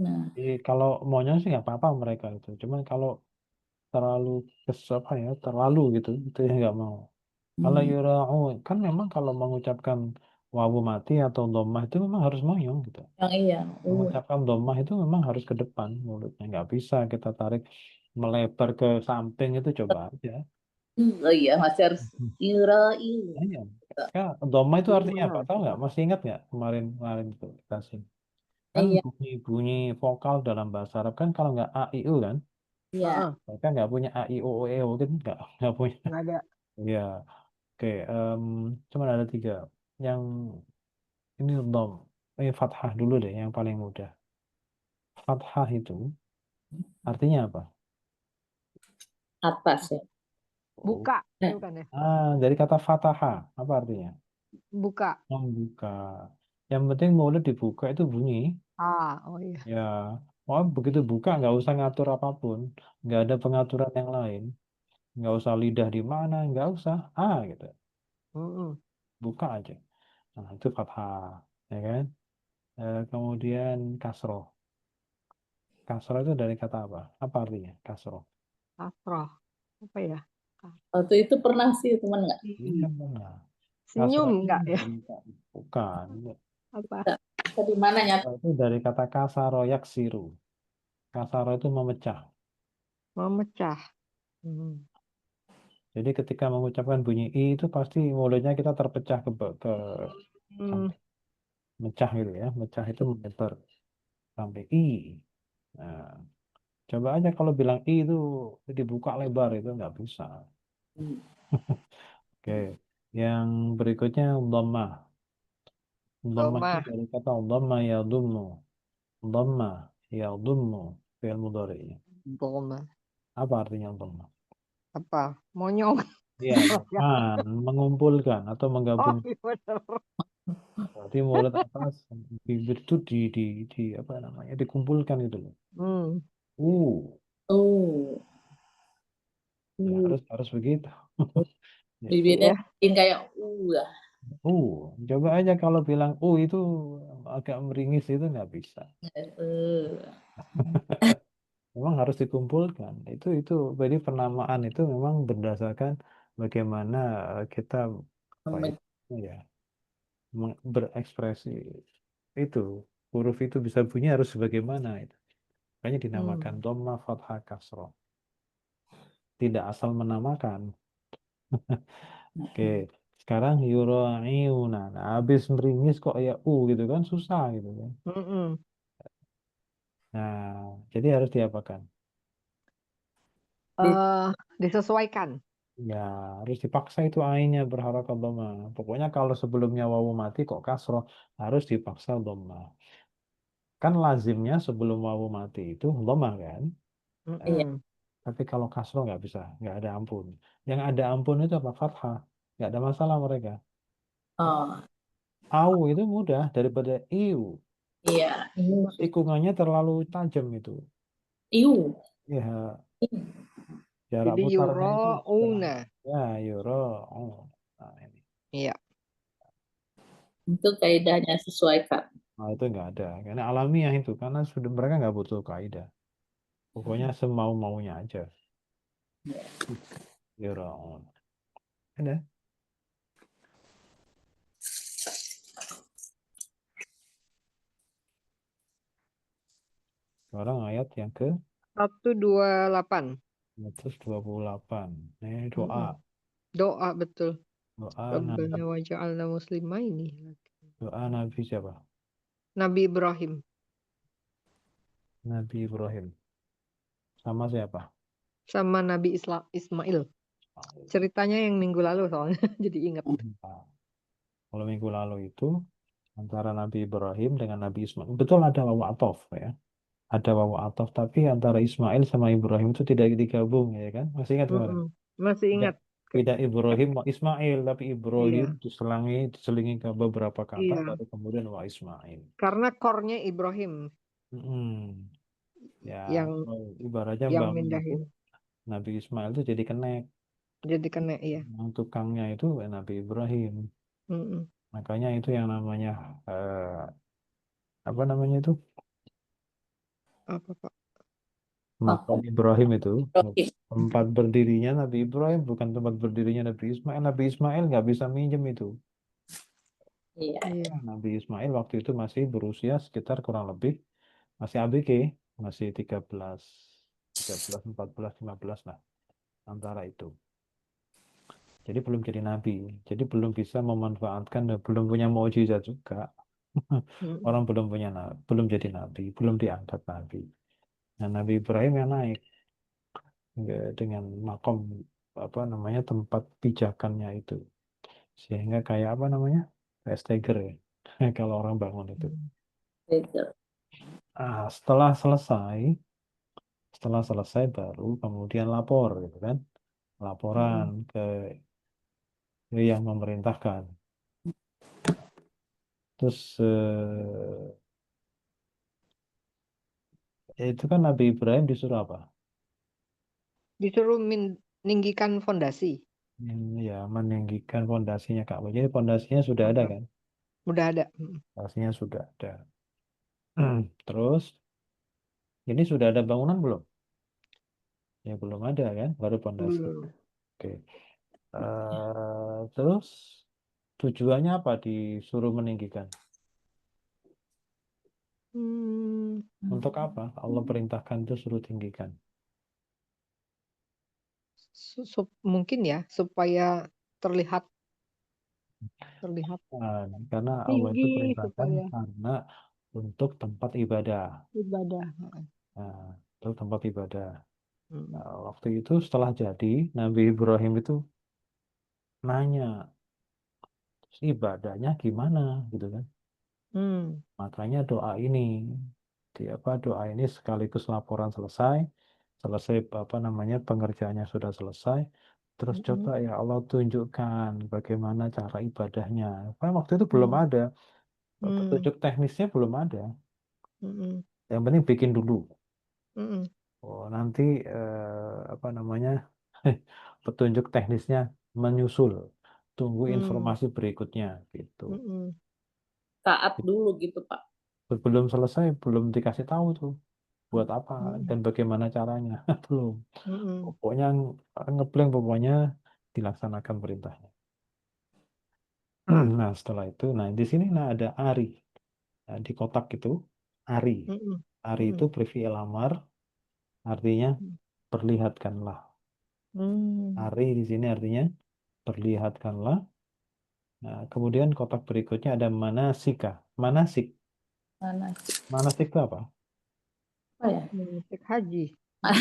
Nah, Jadi kalau maunya sih nggak apa-apa mereka itu. Cuman kalau terlalu apa ya, terlalu gitu, itu ya nggak mau. Kalau yura'u kan memang kalau mengucapkan wawu mati atau dhammah itu memang harus moyong gitu. yang iya. Mengucapkan dhammah itu memang harus ke depan mulutnya. Nggak bisa kita tarik melebar ke samping itu coba aja. Oh iya, masih harus iu. Iya. Ya, dhammah itu artinya apa? Iunah. Tahu nggak? Masih ingat nggak kemarin itu kita sih? Kan Iya, bunyi vokal dalam bahasa Arab kan kalau nggak a i u kan, iya. Heeh, mereka nggak punya a i o u e o kan nggak punya. nggak ada. Ya, oke. Cuman ada 3. Yang ini fathah dulu deh, yang paling mudah. Fathah itu artinya apa? Atas ya. Oh. Buka, Nah, bukan ya? Dari kata fataha, apa artinya? Buka. Membuka. Yang penting mulut dibuka itu bunyi. Oh iya. Ya, oh begitu buka nggak usah ngatur apapun, nggak ada pengaturan yang lain. Nggak usah lidah di mana, nggak usah gitu, Mm-mm. buka aja. Nah itu fathah, ya kan. Kemudian kasroh. Kasroh itu dari kata apa artinya kasroh? Kasroh. Apa ya? waktu itu pernah sih teman nggak? Ini kan benar. Senyum Kasroh itu enggak ya? bukan. Apa? Di mana nyata? Kasroh itu dari kata kasaro yaksiru. Kasaro itu memecah. Memecah. Hmm. Jadi ketika mengucapkan bunyi i itu pasti mulutnya kita terpecah ke Hmm. samping, mecah gitu ya, mecah itu melebar sampai i. Nah, coba aja kalau bilang i itu dibuka lebar itu nggak bisa. Oke, yang berikutnya dhammah. Dhammah itu Domah. dari kata dhamma ya dhummu. Dhamma ya dhummu fi'il mudhari. Domah. Apa artinya dhamma? Apa? Monyong. Iya, mengumpulkan atau Oh menggabung. iya benar. Berarti mulut atas, bibir itu di apa namanya dikumpulkan gitu loh. Hmm. Uh, Oh, ya harus begitu. Ya. bibirnya Iya. bikin kayak ya. Coba aja kalau bilang itu agak meringis itu nggak bisa. Eh, Memang harus dikumpulkan. Itu jadi penamaan itu memang berdasarkan bagaimana kita apa men- ya berekspresi itu huruf itu bisa bunyi harus sebagaimana itu. Makanya dinamakan Hmm. dhamma fathah kasroh. Tidak asal menamakan. Oke, sekarang yura'iuna. Nah, habis meringis kok ya gitu kan susah gitu kan. Mm-mm. Nah, jadi harus diapakan? di- Eh, disesuaikan. Ya, harus dipaksa itu ainnya berharakat dhamma. Pokoknya kalau sebelumnya wawu mati kok kasroh harus dipaksa dhamma. Kan lazimnya sebelum wawu mati itu dhamma kan. Iya. Mm-mm. Tapi kalau kasroh nggak bisa, nggak ada ampun. Yang ada ampun itu apa? Fathah. Nggak ada masalah mereka. Oh, Au itu mudah daripada iu. iya. Ini Tikungannya terlalu tajam itu. Iu. Ya, jarak Jadi putarnya itu setengah. yuro'una. Ya, euro. Oh. Nah, ini. Iya. Itu kaidahnya sesuaikan. Nah, itu nggak ada. Karena alamiah itu. Karena sudah mereka nggak butuh kaidah. Pokoknya semau-maunya aja. Euro. Ada. Sekarang ayat yang ke 128. 128. Ini doa. Mm-mm. Doa betul. Doa Nabi, Rabbana waja'alna muslimaini. doa Nabi siapa? Nabi Ibrahim Nabi Ibrahim. Sama siapa? sama Nabi Ismail. Ceritanya yang minggu lalu soalnya jadi ingat. Nah, kalau minggu lalu itu antara Nabi Ibrahim dengan Nabi Ismail. Betul ada wawu atof ya. Ada wawu atof, tapi antara Ismail sama Ibrahim itu tidak digabung ya kan? Masih ingat kemarin? Mm-mm. Masih Tidak, ingat? tidak Ibrahim wa Ismail, tapi Ibrahim Iya, diselingi ke beberapa kata, iya. baru kemudian wa Ismail. Karena core-nya Ibrahim Mm-mm. Ya, yang ibaratnya bangun itu mindahin. Nabi Ismail itu jadi kenek. Jadi kena iya. Yang tukangnya itu Nabi Ibrahim. Mm-mm. Makanya itu yang namanya apa namanya itu Apa Pak? makam Makom Ibrahim itu Ibrahim. tempat berdirinya Nabi Ibrahim, bukan tempat berdirinya Nabi Ismail. Nabi Ismail nggak bisa minjem itu. Iya. Iya. Nabi Ismail waktu itu masih berusia sekitar kurang lebih masih ABG, masih 13, 14, 15 lah antara itu. Jadi belum jadi nabi. Jadi belum bisa memanfaatkan dan belum punya mukjizat juga. Mm-mm. Orang belum jadi nabi, belum diangkat nabi. Nah, Nabi Ibrahim yang naik dengan makom apa namanya tempat pijakannya itu. Sehingga kayak apa namanya? Kayak steger ya. Kalau orang bangun itu. Gitu. Ah, setelah selesai baru kemudian lapor gitu kan. Laporan Mm-mm. ke yang memerintahkan. Terus itu kan Nabi Ibrahim disuruh apa? Disuruh ninggikan fondasi. Ya, meninggikan fondasinya Ka'bah. Jadi fondasinya sudah ada Mantap. kan? Udah ada. Mm. Fondasinya sudah ada. Terus ini sudah ada bangunan belum? Ya belum ada kan? Baru fondasi. Belum. Oke. Terus tujuannya apa disuruh meninggikan? Hmm, Untuk apa? Allah perintahkan itu suruh tinggikan. mungkin ya supaya terlihat terlihat Nah, karena Allah itu tinggi perintahkan supaya karena untuk tempat ibadah. ibadah. Nah, untuk tempat ibadah. Mm. Nah, waktu itu setelah jadi, Nabi Ibrahim itu nanya, "Terus ibadahnya gimana?" gitu kan. Hmm. Makanya doa ini, doa ini sekaligus laporan selesai, selesai apa namanya pengerjaannya sudah selesai. Terus coba Mm-mm. ya Allah tunjukkan bagaimana cara ibadahnya. Karena waktu itu belum Hmm. ada, Hmm. petunjuk teknisnya belum ada. Mm-mm. Yang penting bikin dulu. Mm-mm. Oh, nanti apa namanya petunjuk teknisnya menyusul. Tunggu Hmm. informasi berikutnya gitu. Mm-mm. Taat dulu gitu, Pak. Belum selesai, belum dikasih tahu tuh buat apa Mm-mm. dan bagaimana caranya. Belum. Mm-mm. Pokoknya ngepleng pokoknya dilaksanakan perintahnya. Nah, setelah itu, nah di sini nah ada ari. Nah, di kotak itu ari. Mm-mm. Ari itu Mm-mm. prefiel amar artinya perlihatkanlah. Hmm. Ari di sini artinya perlihatkanlah. Nah, kemudian kotak berikutnya ada manasika. Manasik. Mana? Manasik itu apa? Apa ya? Manasik haji. Mm.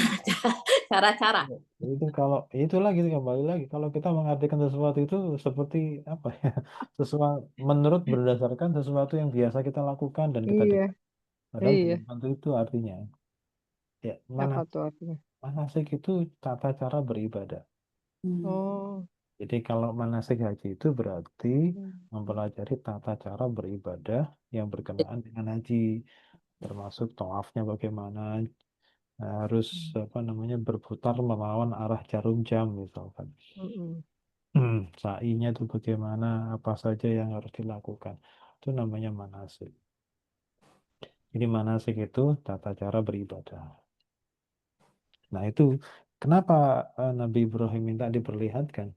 Cara-cara. Itu kalau itulah gitu kembali lagi kalau kita mengartikan sesuatu itu seperti apa ya sesuatu menurut berdasarkan sesuatu yang biasa kita lakukan dan kita Iya, dengar padahal iya. belum tentu itu artinya ya mana Apa tuh artinya? manasik itu tata cara beribadah. Oh. Jadi kalau manasik haji itu berarti Hmm. mempelajari tata cara beribadah yang berkenaan dengan haji termasuk tawafnya bagaimana harus apa namanya berputar melawan arah jarum jam misalkan. Mm-mm. Sa'inya itu bagaimana, apa saja yang harus dilakukan. Itu namanya manasik. Jadi manasik itu tata cara beribadah. Nah itu kenapa Nabi Ibrahim minta diperlihatkan?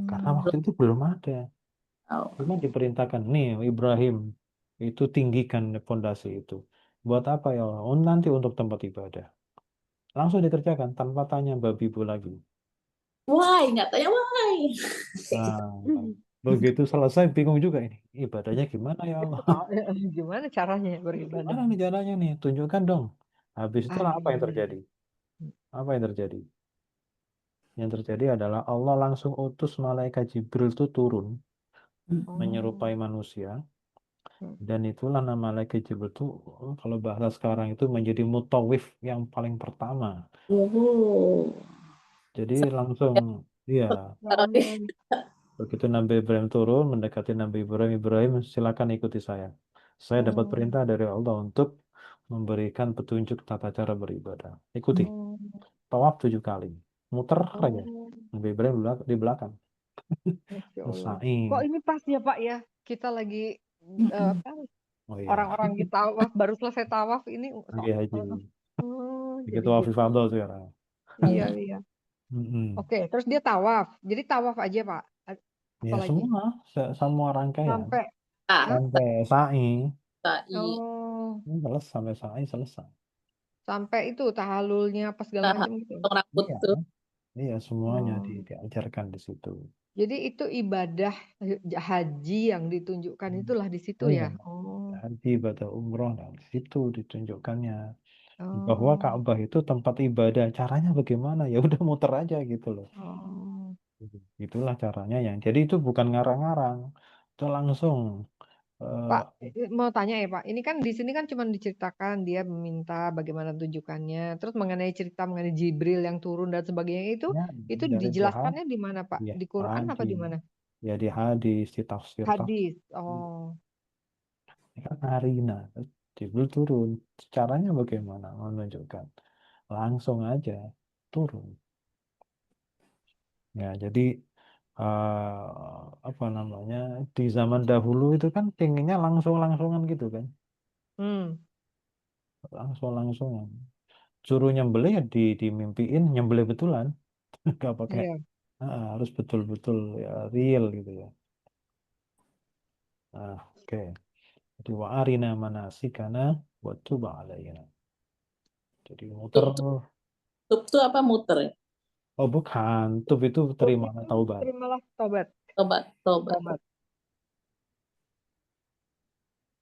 Karena Hmm. waktu itu belum ada. Oh. Cuma diperintahkan, nih Ibrahim, itu tinggikan fondasi itu. Buat apa ya? Oh, nanti untuk tempat ibadah. Langsung dikerjakan tanpa tanya babi bu lagi. Why? Nggak tanya why. Nah, begitu selesai bingung juga ini. Ibadahnya gimana ya Allah? Gimana caranya beribadah? Gimana nih jalannya nih? Tunjukkan dong. Habis itu apa yang Akhirnya. terjadi? Apa yang terjadi? Yang terjadi adalah Allah langsung utus malaikat Jibril itu turun Oh. menyerupai manusia. Dan itulah nama malaikat Jibril itu kalau bahasa sekarang itu menjadi mutawif yang paling pertama. Oh. Jadi langsung, iya, Kalau di Oh. begitu Nabi Ibrahim turun mendekati Nabi Ibrahim, Ibrahim silakan ikuti saya. Saya dapat Oh. perintah dari Allah untuk memberikan petunjuk tata cara beribadah. Ikuti. Oh. Tawaf 7 kali. Muter aja. Oh. Nabi Ibrahim di belakang. Masya Allah. Kok Sa'i. ini pas ya Pak ya? Kita lagi Mm-mm. apa? Oh iya, Orang-orang di tawaf baru selesai tawaf ini. lagi haji. Oh, jadi Begitu Wafi gitu. Fadl sekarang. Iya, iya. Mm-mm. Oke, terus dia tawaf. Jadi tawaf aja, Pak. Ya Apalagi? semua, semua rangkaian. Sampai, Ah, hah? Sampai sa'i. tai. Oh, Ini selesai, sampai sa'i selesai. sampai itu tahalulnya apa segala Nah, macam gitu. potong rambut Iya, tuh. iya semuanya Oh, diajarkan di situ. jadi itu ibadah haji yang ditunjukkan itulah di situ Iya, ya. Oh, haji, ibadah umroh, nah, di situ ditunjukkannya bahwa oh, Ka'bah itu tempat ibadah. Caranya bagaimana? Ya udah muter aja gitu loh. oh. Itulah caranya yang. Jadi itu bukan ngarang-ngarang, itu langsung. Pak, eh, mau tanya ya Pak. Ini kan di sini kan cuma diceritakan dia meminta bagaimana tunjukannya. Terus mengenai cerita mengenai Jibril yang turun dan sebagainya ya, itu dari dijelaskannya di mana Pak? ya Di Quran apa di hadis, mana? ya di hadis, di tafsir tafsir. Hadis. Oh, Kan Arina, Jibril turun. Caranya bagaimana? Menunjukkan langsung aja turun. Ya, jadi apa namanya di zaman dahulu itu kan pengennya langsung-langsungan gitu kan, hmm, langsung-langsungan. Suruh nyembelih ya dimimpiin nyembelih betulan, nggak pakai iya. harus betul-betul ya real gitu ya. Nah, oke. Jadi wa arina manasikana wa tub alaina. Jadi muter. Tup tuh apa muter ya? Oh bukan, tub itu Tub terima itu taubat. terimalah tobat. Tobat, tobat. Tobat.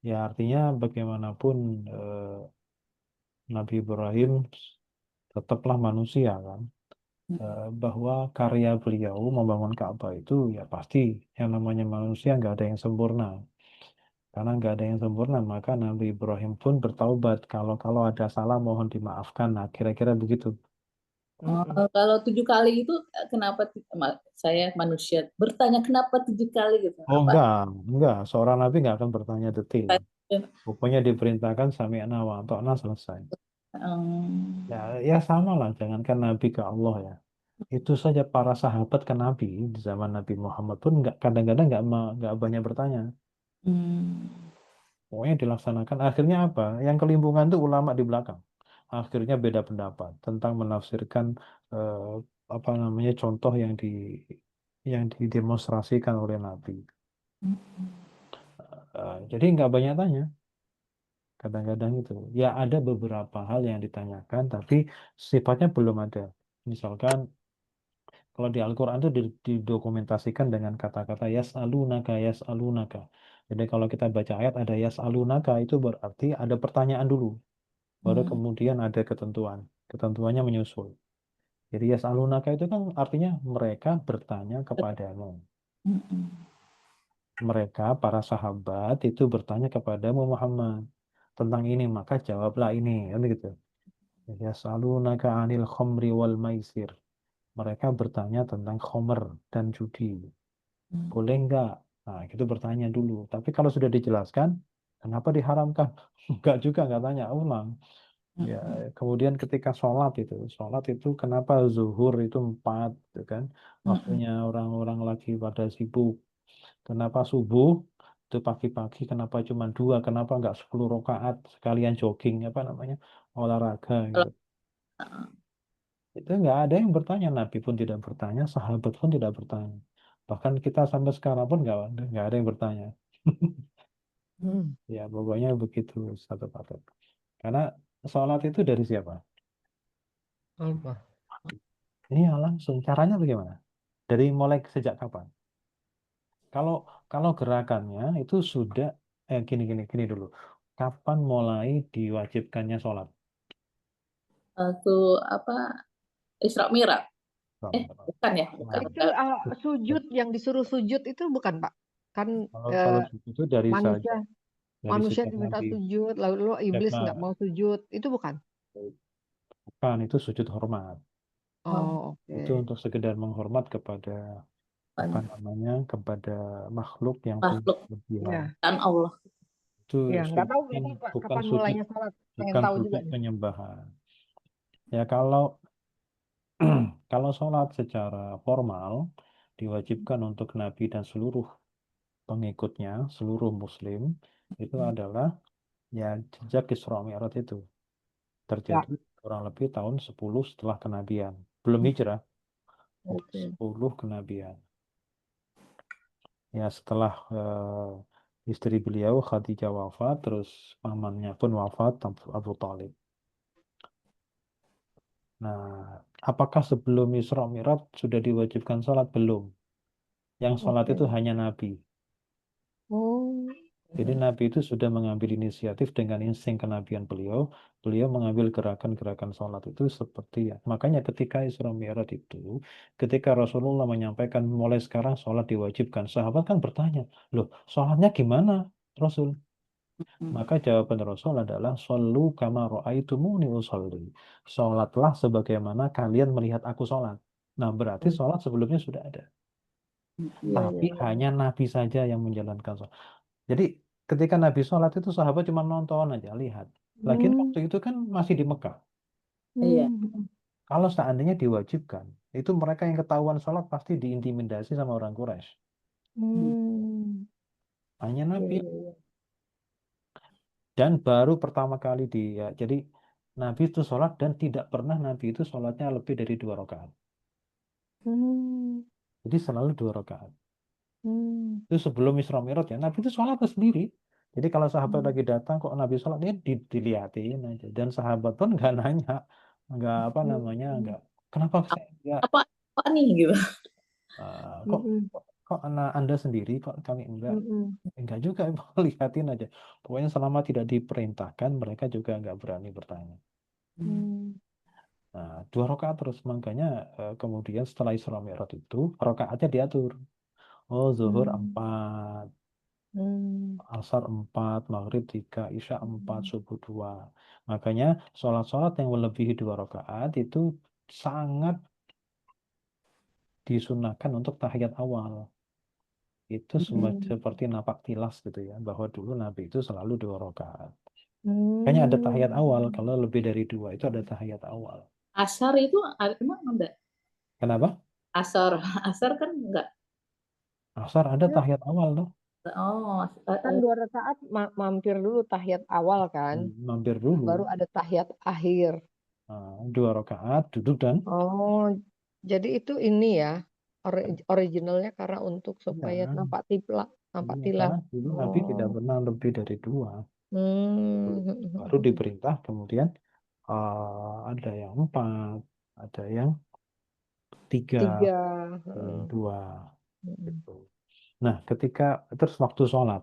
Ya artinya bagaimanapun eh, Nabi Ibrahim tetaplah manusia kan. Bahwa karya beliau membangun Ka'bah itu ya pasti yang namanya manusia nggak ada yang sempurna. Karena nggak ada yang sempurna, maka Nabi Ibrahim pun bertaubat. Kalau ada salah mohon dimaafkan. Nah, kira-kira begitu. Mm-mm. Kalau 7 kali itu kenapa saya manusia bertanya kenapa 7 kali gitu? Oh Apa? enggak. Seorang Nabi nggak akan bertanya detail. Pokoknya diperintahkan sami'na wa ata'na selesai. Ya, ya sama lah. Jangankan Nabi ke Allah ya. Itu saja para sahabat ke Nabi di zaman Nabi Muhammad pun nggak kadang-kadang nggak banyak bertanya. Hmm. Pokoknya dilaksanakan. Akhirnya apa? Yang kelimpungan itu ulama di belakang. Akhirnya beda pendapat tentang menafsirkan eh, apa namanya contoh yang didemonstrasikan oleh Nabi. Jadi nggak banyak tanya. Kadang-kadang itu ya ada beberapa hal yang ditanyakan, tapi sifatnya belum ada. Misalkan kalau di Al-Quran itu didokumentasikan dengan kata-kata yas'alunaka yas'alunaka. Jadi kalau kita baca ayat ada yas'alunaka itu berarti ada pertanyaan dulu. Baru Hmm. kemudian ada ketentuan. Ketentuannya menyusul. Jadi yas'alunaka itu kan artinya mereka bertanya kepadamu. Hmm. Mereka, para sahabat itu bertanya kepadamu Muhammad tentang ini, maka jawablah ini. Kan gitu. Yas'alunaka anil khomri wal maisir. Mereka bertanya tentang khomer dan judi. Boleh enggak? Nah, itu bertanya dulu. Tapi kalau sudah dijelaskan, kenapa diharamkan? Enggak juga, enggak tanya ulang. Ya, kemudian ketika sholat itu kenapa zuhur itu 4, gitu kan? Waktunya orang-orang lagi pada sibuk. Kenapa subuh itu pagi-pagi? Kenapa cuma 2? Kenapa nggak 10 rakaat sekalian jogging apa namanya olahraga gitu? Itu nggak ada yang bertanya. Nabi pun tidak bertanya, sahabat pun tidak bertanya. Bahkan kita sampai sekarang pun nggak ada yang bertanya. Hmm. Ya, pokoknya begitu satu paket. Karena sholat itu dari siapa? Apa? Iya langsung. Caranya bagaimana? Dari mulai sejak kapan? Kalau kalau gerakannya itu sudah gini dulu. Kapan mulai diwajibkannya sholat? Itu apa Isra Mi'raj? Bukan ya, bukan. Nah, Itu sujud yang disuruh sujud itu bukan, Pak? Kan kalau itu dari manusia manusia sejak diminta Nabi sujud, lalu sejak iblis nggak mau sujud, itu bukan? bukan itu sujud hormat. Oh, Oh, Itu oke. untuk sekedar menghormat kepada apa bukan. namanya kepada makhluk yang punya Makhluk kelebihan. Ya, kan Allah. Itu ya nggak tahu bukan itu Pak, bukan kapan sujud mulainya sholat. Pengen bukan tahu juga sujud nih. penyembahan. Ya kalau kalau sholat secara formal diwajibkan untuk Nabi dan seluruh pengikutnya, seluruh Muslim itu adalah ya sejak Isra Mi'raj itu Ya, terjadi kurang lebih tahun 10 setelah kenabian. Belum hijrah, oke. 10 kenabian. Ya setelah istri beliau Khadijah wafat, terus pamannya pun wafat, Abu Thalib. Nah, apakah sebelum Isra Mi'raj sudah diwajibkan sholat? Belum. Yang sholat itu Oke. hanya Nabi. Oh, Jadi Nabi itu sudah mengambil inisiatif dengan insting kenabian beliau. Beliau mengambil gerakan-gerakan sholat itu seperti ya. Makanya ketika Isra Mi'raj itu, ketika Rasulullah menyampaikan mulai sekarang sholat diwajibkan, sahabat kan bertanya, loh sholatnya gimana Rasul? Maka jawaban Rasul adalah Shollu kama ra'aitumuni usolli. Sholatlah sebagaimana kalian melihat aku sholat. Nah berarti sholat sebelumnya sudah ada. iya, iya, Tapi iya. hanya Nabi saja yang menjalankan sholat. Jadi ketika Nabi sholat itu sahabat cuma nonton aja, lihat. Lagian Hmm, waktu itu kan masih di Mekah. Iya. hmm, Kalau seandainya diwajibkan, itu mereka yang ketahuan sholat pasti diintimidasi sama orang Quraisy. hmm. Hanya Iya, Nabi. iya, iya. Dan baru pertama kali jadi Nabi itu sholat dan tidak pernah Nabi itu sholatnya lebih dari 2 rakaat. Hmm, Jadi selalu 2 rakaat. hmm, Itu sebelum Isra Mi'raj ya. Nabi itu sholat sendiri. Jadi kalau sahabat hmm, lagi datang kok Nabi sholat dia dilihatin aja. Dan sahabat pun nggak nanya, nggak apa namanya, hmm, nggak kenapa saya nggak Apa apa nih gitu. kok hmm, kok anak Anda sendiri kok kami enggak. hmm, Enggak juga, lihatin aja. Pokoknya selama tidak diperintahkan, mereka juga nggak berani bertanya. hmm, Nah, 2 rakaat terus. Makanya kemudian setelah Isra Mi'raj itu, rakaatnya diatur. Oh, zuhur hmm, 4, hmm, asar 4, maghrib 3, isya 4, hmm, subuh 2. Makanya sholat-sholat yang melebihi 2 rakaat itu sangat disunahkan untuk tahiyat awal. Itu hmm, seperti napak tilas gitu ya, bahwa dulu Nabi itu selalu 2 rakaat. Kayaknya ada tahiyat awal, hmm. kalau lebih dari 2 itu ada tahiyat awal. Asar itu emang enggak? Kenapa? Asar, asar kan enggak. Asar ada Ya, tahiyat awal tuh. Oh, kan 2 rakaat mampir dulu tahiyat awal kan, Mampir dulu. baru ada tahiyat akhir. Nah, 2 rakaat duduk dan Oh, jadi itu ini ya originalnya karena untuk supaya ya, nampak iya, tilas. karena dulu Nabi tidak Oh, pernah lebih dari 2. Baru hmm. diperintah kemudian ada yang 4, ada yang 3, Tiga. yang Heeh. 2 Hmm. gitu. Nah, terus waktu sholat.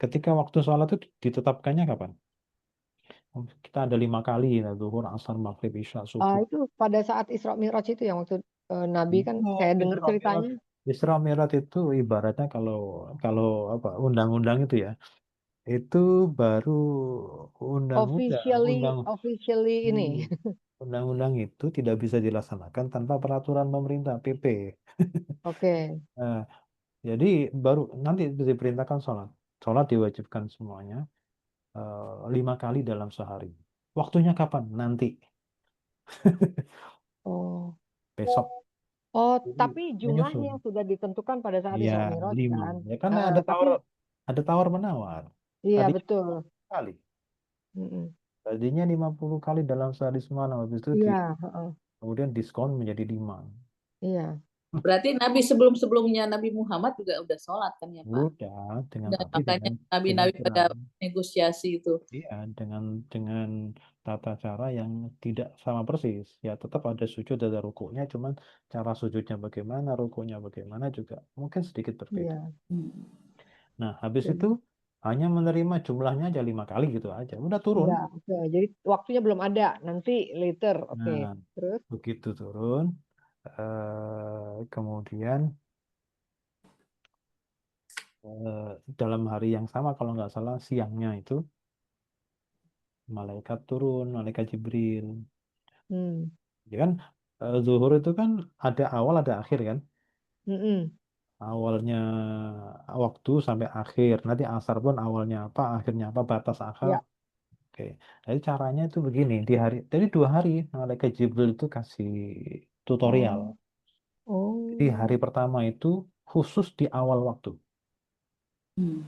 Ketika waktu sholat itu ditetapkannya kapan? Kita ada 5 kali ya, zuhur, asar, maghrib, isya, subuh. Itu pada saat Isra Mi'raj itu yang waktu Nabi kan Oh, saya dengar Isra Mi'raj. ceritanya Isra Mi'raj itu ibaratnya kalau kalau apa undang-undang itu ya, itu baru undang-undang, officially ini. undang-undang itu tidak bisa dilaksanakan tanpa peraturan pemerintah PP. Oke. Nah, jadi baru nanti diperintahkan sholat. Sholat diwajibkan semuanya 5 kali dalam sehari. Waktunya kapan? Nanti. Oh. Besok. Oh, Jadi tapi menyusul. jumlahnya sudah ditentukan pada saat Iya, Isra Mi'raj 5. kan. Ya karena Tapi ada tawar menawar. iya Tadi betul. kali. Mm-mm. Tadinya 50 kali dalam sehari semalam. Habis itu Iya, heeh. kemudian diskon menjadi 5. Iya, Berarti Nabi sebelum-sebelumnya Nabi Muhammad juga udah sholat kan ya Pak? Udah dengan Dan tapi makanya dengan Nabi-Nabi pada cara negosiasi itu. iya dengan tata cara yang tidak sama persis. Ya tetap ada sujud ada rukuknya, cuman cara sujudnya bagaimana, rukuknya bagaimana juga mungkin sedikit berbeda. iya. Hmm. Nah, habis itu Jadi, hanya menerima jumlahnya aja 5 kali gitu aja. Udah turun. iya, betul. Jadi waktunya belum ada. Nanti later. Oke. Nah, Terus? begitu turun, kemudian eh, dalam hari yang sama kalau nggak salah siangnya itu malaikat turun, malaikat Jibril. Hmm. Ya kan zuhur itu kan ada awal ada akhir kan. Mm-mm. Awalnya waktu sampai akhir. Nanti asar pun awalnya apa, akhirnya apa, batas akhir. Ya. Oke. Jadi caranya itu begini, jadi 2 hari malaikat Jibril itu kasih tutorial. Oh. Jadi Oh. hari pertama itu khusus di awal waktu. Hmm.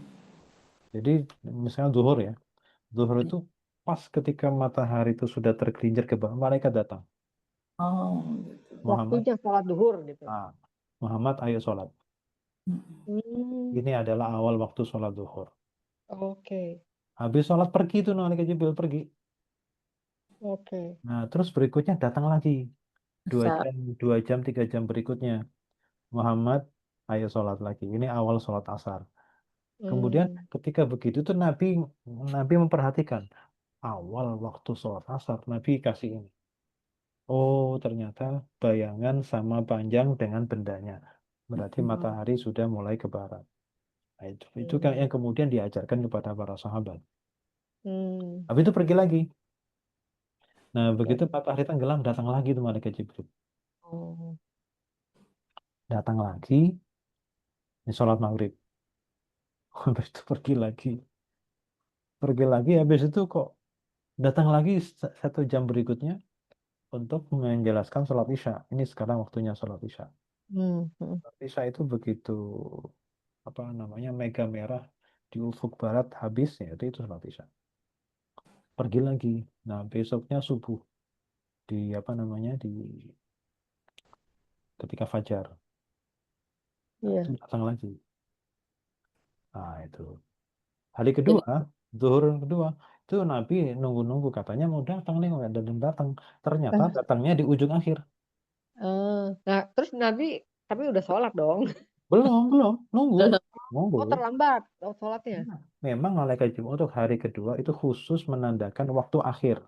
Jadi misalnya zuhur ya. Zuhur itu pas ketika matahari itu sudah tergelincir ke bawah, malaikat datang. Oh, gitu. Muhammad, Waktunya sholat duhur gitu. Muhammad ayo sholat. Hmm. Hmm. Ini adalah awal waktu sholat zuhur. Oke. Habis sholat pergi tuh malaikat Jibril pergi. Oke. Nah, terus berikutnya datang lagi. dua Asar. jam, 2 jam, 3 jam berikutnya. Muhammad, ayo sholat lagi. Ini awal sholat asar. Kemudian Hmm. ketika begitu tuh Nabi memperhatikan awal waktu sholat asar. Nabi kasih ini. Oh, ternyata bayangan sama panjang dengan bendanya. Berarti Hmm. matahari sudah mulai ke barat. Nah, itu kan Hmm. yang kemudian diajarkan kepada para sahabat. Hmm. Habis itu pergi lagi. Nah, begitu Oke. matahari tenggelam, datang lagi tuh malaikat Jibril. Oh. Datang lagi, ini sholat maghrib. Habis itu pergi lagi. Pergi lagi, habis itu kok datang lagi 1 jam berikutnya untuk menjelaskan sholat isya. Ini sekarang waktunya sholat isya. Hmm. Hmm. Sholat isya itu begitu, apa namanya, mega merah di ufuk barat habis, ya itu sholat isya. Pergi lagi. Nah, besoknya subuh di apa namanya di ketika fajar. Nah, itu Iya. datang lagi. Nah, itu. Hari Jadi, kedua, zuhur yang kedua, itu Nabi nunggu-nunggu katanya mau datang nih, nggak datang. Ternyata datangnya di ujung akhir. Nah, terus Nabi tapi udah sholat dong. Belum, nunggu. Oh, terlambat sholatnya. Nah, memang malaikat Jibril untuk hari kedua itu khusus menandakan waktu akhir.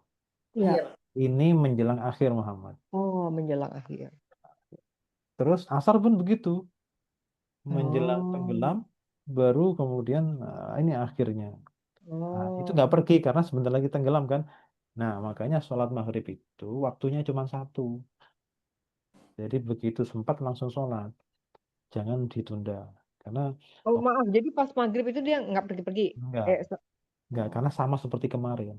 Iya. iya. Ini menjelang akhir Muhammad. Oh, menjelang akhir. Terus asar pun begitu, menjelang Oh. tenggelam, baru kemudian ini akhirnya. Nah, itu nggak Oh. pergi karena sebentar lagi tenggelam kan. Nah, makanya sholat maghrib itu waktunya cuma 1. Jadi begitu sempat langsung sholat. Jangan ditunda. Karena Oh, oh, maaf. Jadi pas maghrib itu dia nggak pergi-pergi. enggak, Eh, enggak, oh, karena sama seperti kemarin.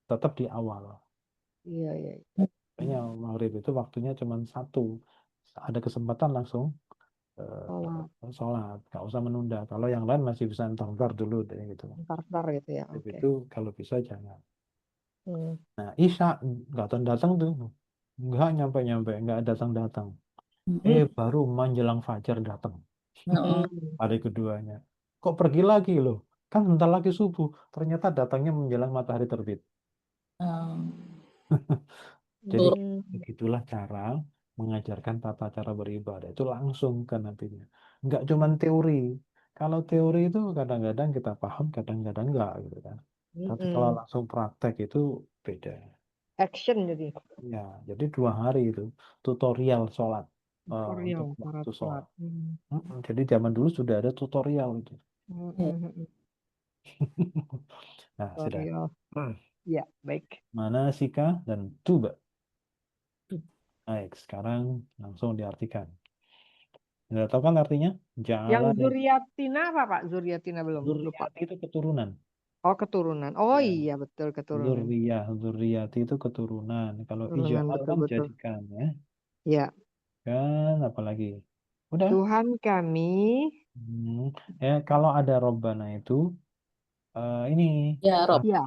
Tetap di awal. iya, iya. Makanya maghrib itu waktunya cuma 1. Ada kesempatan langsung Sholat. sholat. Nggak usah menunda. Kalau yang lain masih bisa ntar dulu deh gitu. Ntar gitu ya. Tapi Oke. itu kalau bisa jangan. Hmm. Nah, Isya nggak datang tuh. Nggak nyampe-nyampe. Nggak datang-datang. Mm-mm. Baru menjelang fajar datang. Oh, Hmm. Hari keduanya. Kok pergi lagi loh? Kan bentar lagi subuh. Ternyata datangnya menjelang matahari terbit. oh. Jadi Tur- Hmm. begitulah cara mengajarkan tata cara beribadah. Itu langsung ke nabinya. Nggak cuman teori. Kalau teori itu kadang-kadang kita paham, kadang-kadang enggak gitu kan. Tapi kalau Hmm. langsung praktek itu beda. Action jadi. Ya, jadi 2 hari itu tutorial sholat untuk Tutorial para waktu sholat. sholat. Jadi zaman dulu sudah ada tutorial itu. ya. Nah, sudah. Tutorial. Hmm. Ya, baik. Manasika dan tuba. Baik, sekarang langsung diartikan. Sudah tahu kan artinya? Yang Ja'ala dan Zuriatina apa, Pak? Zuriatina belum. Lupa. Zurriyat itu keturunan. Oh, keturunan. Oh Ya, iya, betul keturunan. zurriyati itu keturunan. Kalau Keturunan, ija'al kan betul-betul. jadikan ya. Ya, Kan apalagi? Udah. Tuhan kami. Hmm. Ya, kalau ada Robbana itu ini Ya, Rob. as- Ya.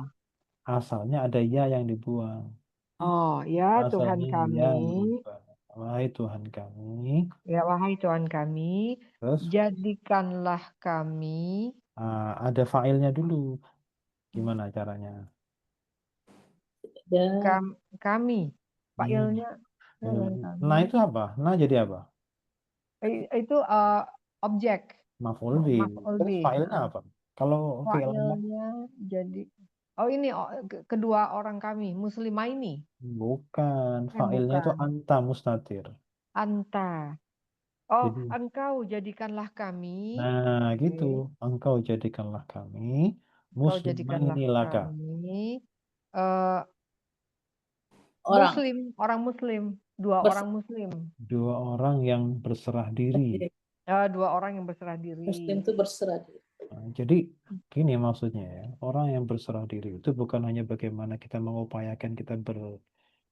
asalnya ada ya yang dibuang. Oh, ya Tuhan Asalnya ya kami. Robbana. Wahai Tuhan kami. Ya, wahai Tuhan kami, Terus jadikanlah kami ada failnya dulu. Gimana caranya? Ya, kami. Hmm. Failnya Tuhan kami. Nah itu apa? Nah jadi apa? Itu objek. Maf'ul bih. Maf'ul Terus bih. failnya apa? Kalau fi'il amar Failnya jadi. Oh ini kedua orang kami, muslimah ini. bukan. Failnya itu Bukan. anta mustatir. Anta. Oh, Jadi, engkau jadikanlah kami. nah gitu. Oke. Engkau jadikanlah kami Engkau jadikanlah muslimaini laka. kami eh, orang muslim, orang muslim, dua orang berserah muslim. Dua orang yang berserah diri. diri. Dua orang yang berserah Muslim diri. itu berserah diri. Nah, jadi gini maksudnya ya. Orang yang berserah diri itu bukan hanya bagaimana kita mengupayakan kita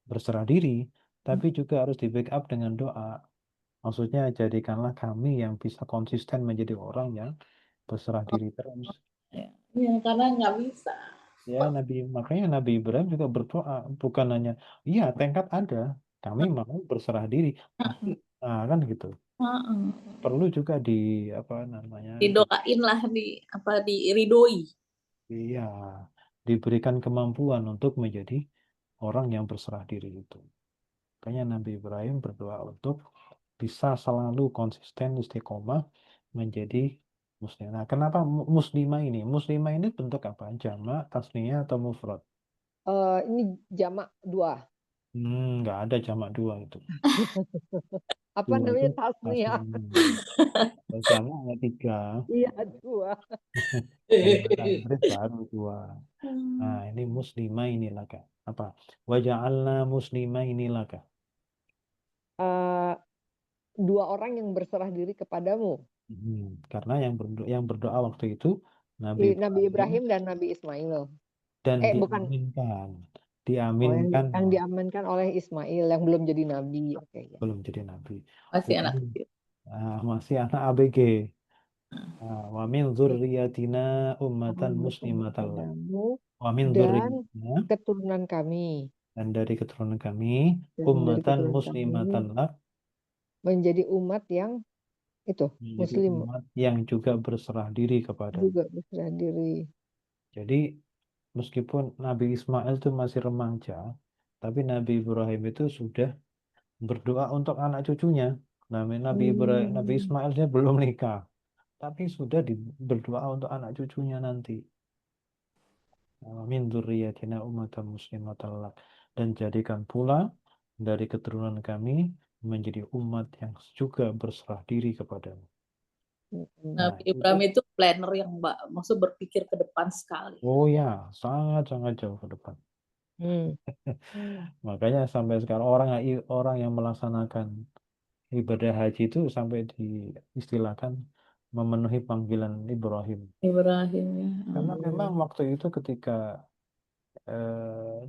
berserah diri, tapi juga harus di backup dengan doa. Maksudnya jadikanlah kami yang bisa konsisten menjadi orang yang berserah diri terus. Ya, ya karena nggak bisa. Ya makanya Nabi Ibrahim juga berdoa bukan hanya iya tekad ada, kami mau berserah diri, tapi kan gitu. Heeh. Perlu juga di apa namanya Didoain lah diridoi. iya diberikan kemampuan untuk menjadi orang yang berserah diri itu. Makanya Nabi Ibrahim berdoa untuk bisa selalu konsisten istiqomah menjadi muslim. Nah, kenapa muslimah ini? Muslimah ini bentuk apa? Jamak, tasniyah atau mufrad? Ini jamak dua. Nggak ada jamak dua itu. Apa Dua itu namanya tasniah? tasniyah. Kalau jamak ada tiga. Iya, dua. Kalau takrif baru dua. Nah, Hmm. ini muslimah inilah kak. Apa? Waja'alna muslimah inilah kak. Eh, Dua orang yang berserah diri kepadamu. Karena yang berdoa waktu itu Nabi Nabi Ibrahim Ibrahim dan Nabi Ismail. dan Bukan. diaminkan. Oh, Diaminkan yang diamankan oleh Ismail yang belum jadi nabi. Oke, ya. belum jadi nabi. Masih Wa anak min- kecil. masih anak ABG. Wa min dzurriyyatina ummatan Rahmatan muslimatan lak. kepadamu Wa min dan dzurriyyatina keturunan kami. dan dari keturunan kami Dan dari ummatan keturunan muslimatan kami lak menjadi umat yang itu, menjadi Muslim umat yang juga berserah diri kepada. juga berserah diri. Jadi meskipun Nabi Ismail itu masih remaja, tapi Nabi Ibrahim itu sudah berdoa untuk anak cucunya. Nabi Hmm. Ismail dia belum nikah, tapi sudah berdoa untuk anak cucunya nanti. Min dzurriyyatina ummatan muslimatan lak. Dan jadikan pula dari keturunan kami menjadi umat yang juga berserah diri kepadamu. Hmm. Nah, Nabi itu Ibrahim itu planner yang maksud berpikir ke depan sekali. oh ya, sangat-sangat jauh ke depan. Hmm. Makanya sampai sekarang orang yang melaksanakan ibadah haji itu sampai diistilahkan memenuhi panggilan Ibrahim. Ibrahim ya. Karena memang waktu itu ketika eh,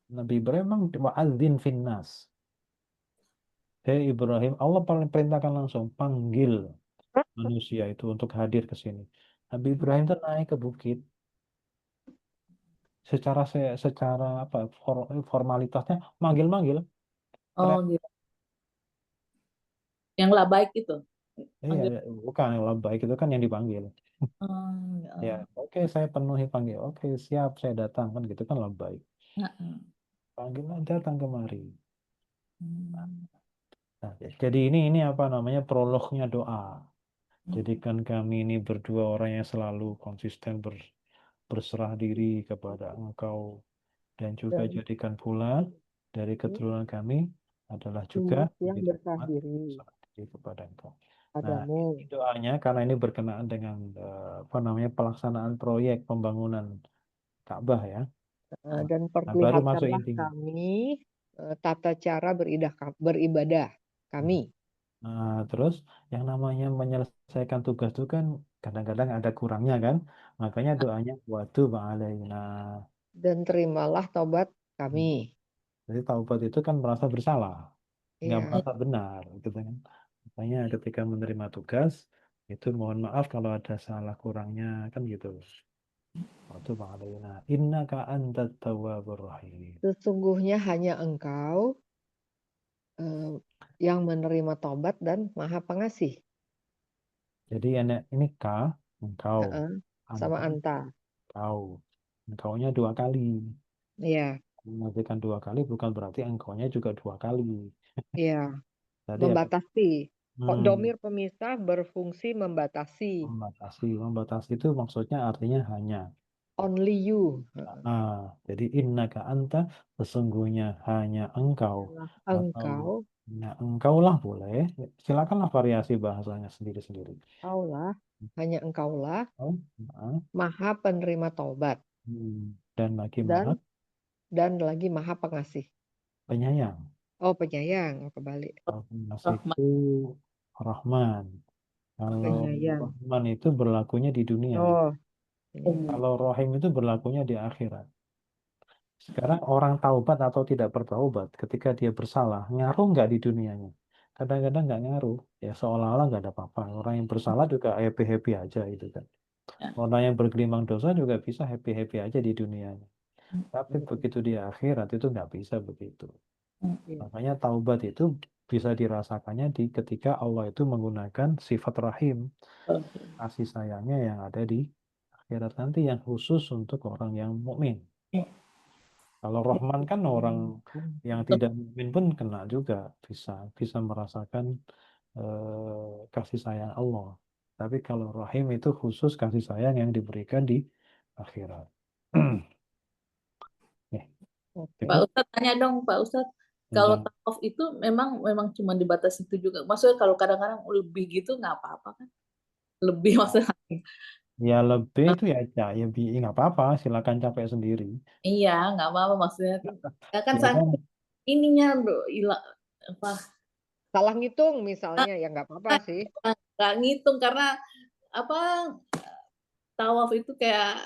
Nabi Ibrahim memang wa'adzin finnas. Hei Ibrahim, Allah paling perintahkan langsung panggil manusia itu untuk hadir ke sini. Nabi Ibrahim itu naik ke bukit secara apa formalitasnya manggil-manggil. Oh gitu. Yang lah baik itu. Iya, Panggil. bukan yang baik itu kan yang dipanggil. Ya, Ya. oke saya penuhi panggil. Oke, siap saya datang kan gitu kan lebih baik. Heeh. Panggil datang kemari. Hmm. Nah, jadi ini apa namanya prolognya doa. Jadikan kami ini berdua orang yang selalu konsisten berserah diri kepada Engkau dan juga Dan jadikan pula dari keturunan kami adalah juga umat yang menjadi berserah umat diri berserah diri kepada Engkau. Nah, padamu. ini doanya karena ini berkenaan dengan apa namanya pelaksanaan proyek pembangunan Ka'bah ya. Dan Nah, baru masuk perlihatkanlah intinya. kami tata cara beribadah kami. Terus yang namanya menyelesaikan tugas itu kan kadang-kadang ada kurangnya kan. Makanya doanya watub alaina. Dan terimalah taubat kami. Jadi taubat itu kan merasa bersalah, nggak Iya. merasa benar, gitu kan. Makanya ketika menerima tugas itu mohon maaf kalau ada salah kurangnya kan gitu. Watub alaina. Innaka antat tawwabur rahim. Sesungguhnya hanya Engkau yang menerima taubat dan Maha Pengasih. Jadi ini ka, engkau, Heeh. Sama anta, anta. kau. Engkaunya dua kali. Iya, Mengartikan dua kali bukan berarti engkaunya juga dua kali. iya. Tadi apa? Membatasi. Kok Hmm, domir pemisah berfungsi membatasi. membatasi. Membatasi itu maksudnya artinya hanya. Only you. Heeh. Jadi innaka anta sesungguhnya hanya engkau Hanyalah atau Engkau, hanya engkaulah boleh. Silakanlah variasi bahasanya sendiri-sendiri. Engkaulah, hanya Engkaulah Oh, nah, Maha penerima taubat dan lagi maha dan lagi Maha Pengasih. penyayang. Oh, penyayang. Oh, kebalik. Al-Nas Rahmat. itu Rahman. Kalau Penyayang. Rahman itu berlakunya di dunia. Oh, penyayang. Umum. Kalau Rahim itu berlakunya di akhirat. Sekarang orang taubat atau tidak bertaubat, ketika dia bersalah, ngaruh nggak di dunianya? Kadang-kadang nggak ngaruh. Ya seolah-olah nggak ada apa-apa. Orang yang bersalah juga happy-happy aja gitu kan. Ya. Orang yang bergelimang dosa juga bisa happy-happy aja di dunianya. Tapi begitu di akhirat itu nggak bisa begitu. Iya. Makanya taubat itu bisa dirasakannya di ketika Allah itu menggunakan sifat rahim, kasih sayangnya yang ada di akhirat nanti yang khusus untuk orang yang mukmin. Kalau Rahman kan orang yang tidak mukmin pun kena juga bisa bisa merasakan kasih sayang Allah. Tapi kalau Rahim itu khusus kasih sayang yang diberikan di akhirat. Ya, Oke. Pak cukup Ustadz tanya dong, Pak Ustadz, kalau tentang tawaf itu memang cuma dibatasi itu juga. Maksudnya kalau kadang-kadang lebih gitu nggak apa-apa kan? Lebih maksudnya. ya lebih itu ya ya nggak apa-apa, silakan capek sendiri. Iya, nggak apa-apa maksudnya. Ya kan Silakan. saking ininya bro, apa Salah ngitung misalnya, ya nggak apa-apa sih. nggak ngitung karena apa tawaf itu kayak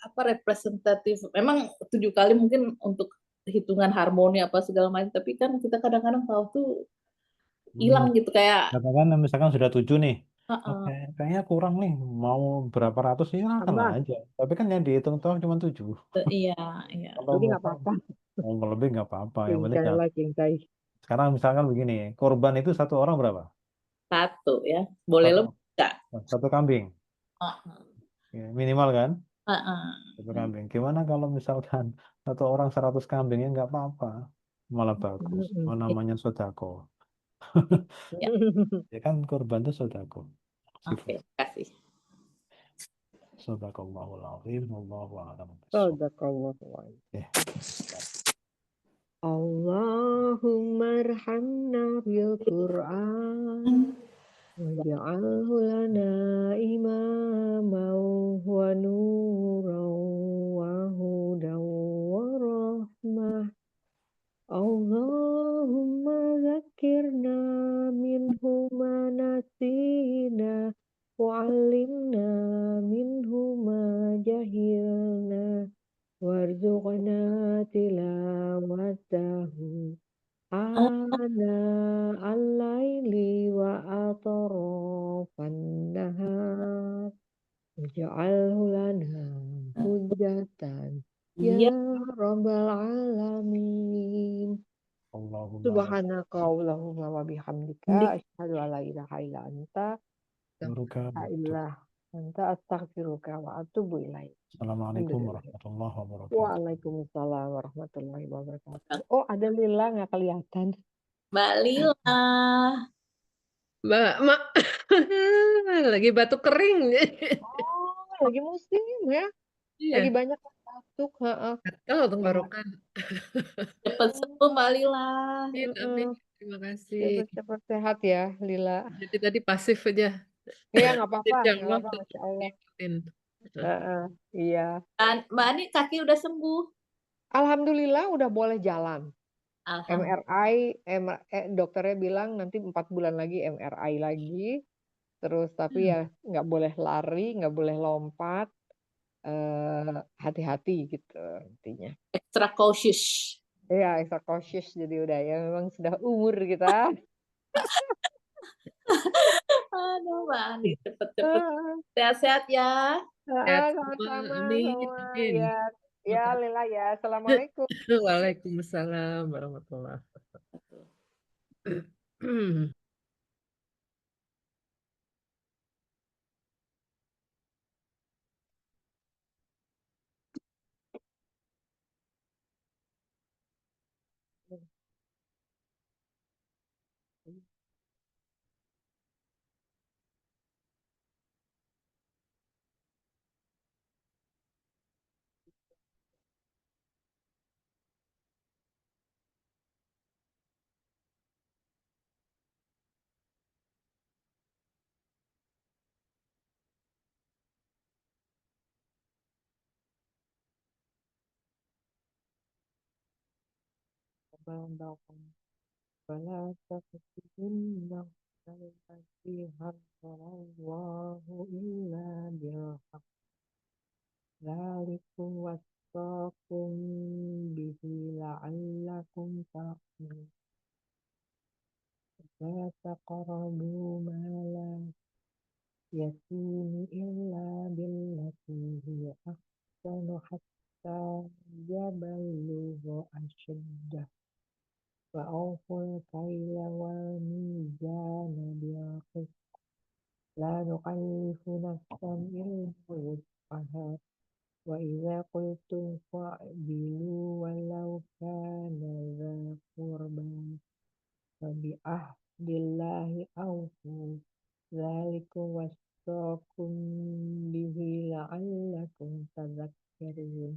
apa representatif. Memang 7 kali mungkin untuk hitungan harmoni apa segala macam. Tapi kan kita kadang-kadang tawaf tuh Hmm, hilang gitu kayak. katakan misalkan sudah 7 nih. Oke, Uh-uh. kayaknya kurang nih. Mau berapa ratus silakan lah Tambah. aja. Tapi kan yang dihitung tuh cuma 7. Iya, iya. Kalau Jadi mau nggak apa-apa. mau lebih nggak apa-apa. Yang penting Cincai ya. lah, cincai. Sekarang misalkan begini, korban itu satu orang berapa? Satu ya. Boleh Satu, lebih nggak? satu kambing. Uh-uh. Ya, minimal kan? Satu Uh-uh. kambing. Gimana kalau misalkan satu orang 100 kambingnya nggak apa-apa. Malah bagus. Oh, namanya sodako. Ya, Ya kan korban itu sodako. oke, Sifat. kasih. Sadaqallahul azim. Wallahu a'lam bishawab. Sadaqallahu. Eh, Allahumma arhamna bil Qur'an waj'alhu lana imaman wa nuran wa hudan wa rahmah. Allahumma zakkirna minhu ma nasina wa 'allimna minhu ma jahilna warzuqna tilawatahu ana al-laili wa atrafan nahar waj'alhu lana hujjatan ya Iya, rabbal alamin. Allahumma Subhanaka Allahumma wa bihamdika Dik. asyhadu an la ilaha illa anta astaghfiruka wabarakatuh. illa anta astaghfiruka wa atubu ilaik. Assalamualaikum Alhamdulillah. warahmatullahi wabarakatuh. Waalaikumsalam warahmatullahi wabarakatuh. Oh, ada Lila nggak kelihatan. Mbak Lila. Mbak, lagi batuk kering. Oh, lagi musim ya. Lagi Iya, banyak yang batuk. Heeh. tahu tenggorokan. Cepat sembuh Mbak Lila. Amin, amin. Terima kasih. Cepat-cepat sehat ya, Lila. Jadi tadi pasif aja. Iya, nggak apa-apa, Insya nggak Allah apa-apa, Masya Allah. diikutin. Heeh, iya. Dan Mbak Ani kaki udah sembuh. Alhamdulillah udah boleh jalan. Alhamdulillah. MRI, dokternya bilang nanti 4 bulan lagi MRI lagi. Terus tapi ya nggak boleh lari, nggak boleh lompat, hati-hati gitu intinya. Extra cautious. Ya, extra cautious jadi udah ya memang sudah umur kita. Aduh, Mbak Ani, cepet-cepet sehat-sehat ya. Sehat semua. Sama-sama Amin. semua Amin. ya. Ya, Makasih. Lila ya. Assalamualaikum. Waalaikumsalam warahmatullahi wabarakatuh. فلا تقتلن التي حرم الله إلا بالحق ذلكم وصاكم به لعلكم تعقلون لا تقربوا مال اليتيم إلا بالتي هي أحسن حتى يبلغ أشده وأوفوا الكيل والميزان بالقسط لا نكلف نفسا إلا وسعها وإذا قلتم فاعدلوا ولو كان ذا قربى وبعهد الله أوفوا ذلك وصاكم به لعلكم تذكرون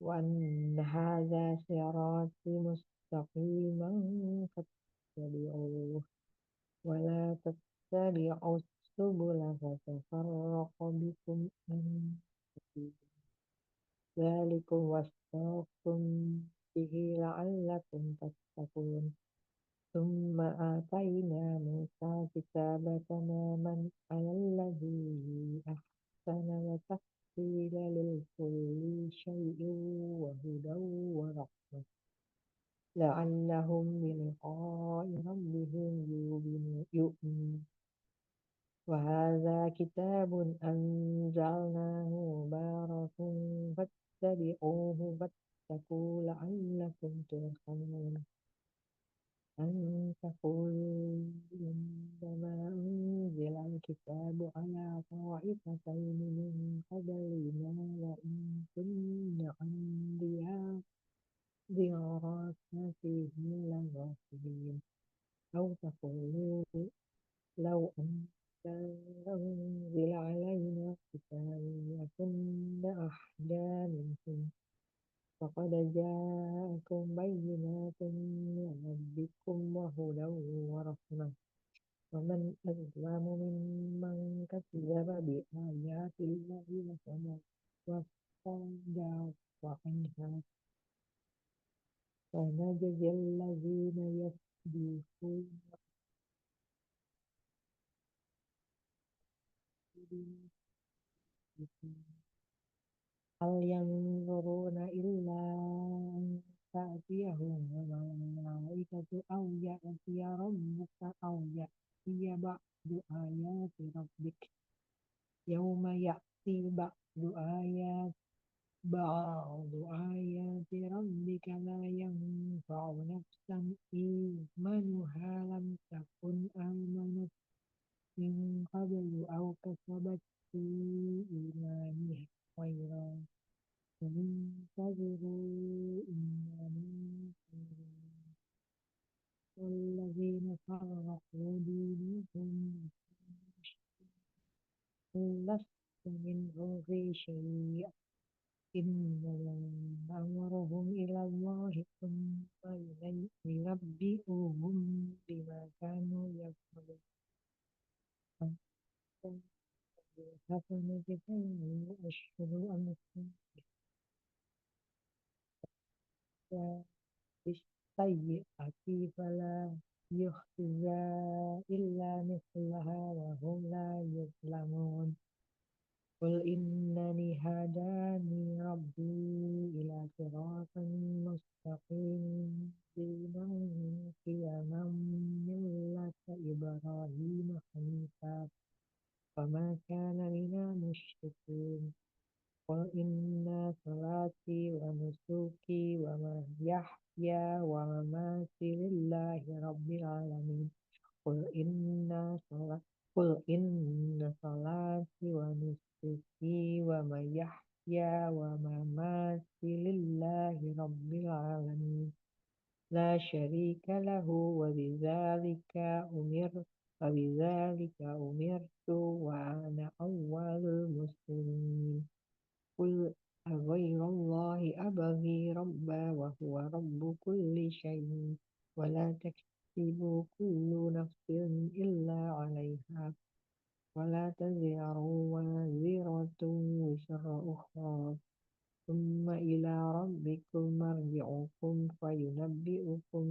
وأن هذا صراطي مستقيما فاتبعوه ولا تتبعوا السبل فتفرق بكم عن سبيله ذلكم وصاكم به لعلكم تتقون ثم آتينا موسى الكتاب تماما على الذي أحسن وتفصيلا لكل شيء وهدى ورحمة لعلهم بلقاء ربهم يؤمنون وهذا كتاب أنزلناه مبارك فاتبعوه واتقوا لعلكم ترحمون أن تقولوا إنما أنزل الكتاب على طائفتين من قبلنا وإن كنا عن ديارتنا فيهم لغافلين أو تقولوا لو أنزل علينا كتاب لكنا أهدى منهم فقد جاءكم بينات من ربكم وهدى ورحمة ومن أظلم ممن كذب بآيات الله وصدف عنها سنجزي الذين يصدفون هل ينظرون إلا أن تأتيهم الملائكة أو يأتي ربك أو يأتي بعض آيات ربك يوم يأتي بعض آيات ربك لا ينفع نفسا إيمانها لم تكن آمنت من قبل أو كسبت في إيمانها خيرا انتظروا إنا منتظرون والذين فرقوا دينهم لست منهم في شيء إنما أمرهم إلى الله ثم ينبئهم بما كانوا يفعلون الحسنة أشهر أمثالها السيئة فلا يخزى إلا مثلها وهم لا يظلمون قل إنني هداني ربي إلى صراط مستقيم دينا قيما ملة إبراهيم حنيفا وما كان من المشركين قل إن صلاتي ونسكي ومحياي ومماتي لله رب العالمين قل إن صلا- قل إن صلاتي ونسكي ومحياي ومماتي لله رب العالمين لا شريك له وبذلك أمرت وأنا أول المسلمين قل أغير الله أبغي ربا وهو رب كل شيء ولا تكسب كل نفس إلا عليها ولا تزر وازرة وزر أخرى ثم إلى ربكم مرجعكم فينبئكم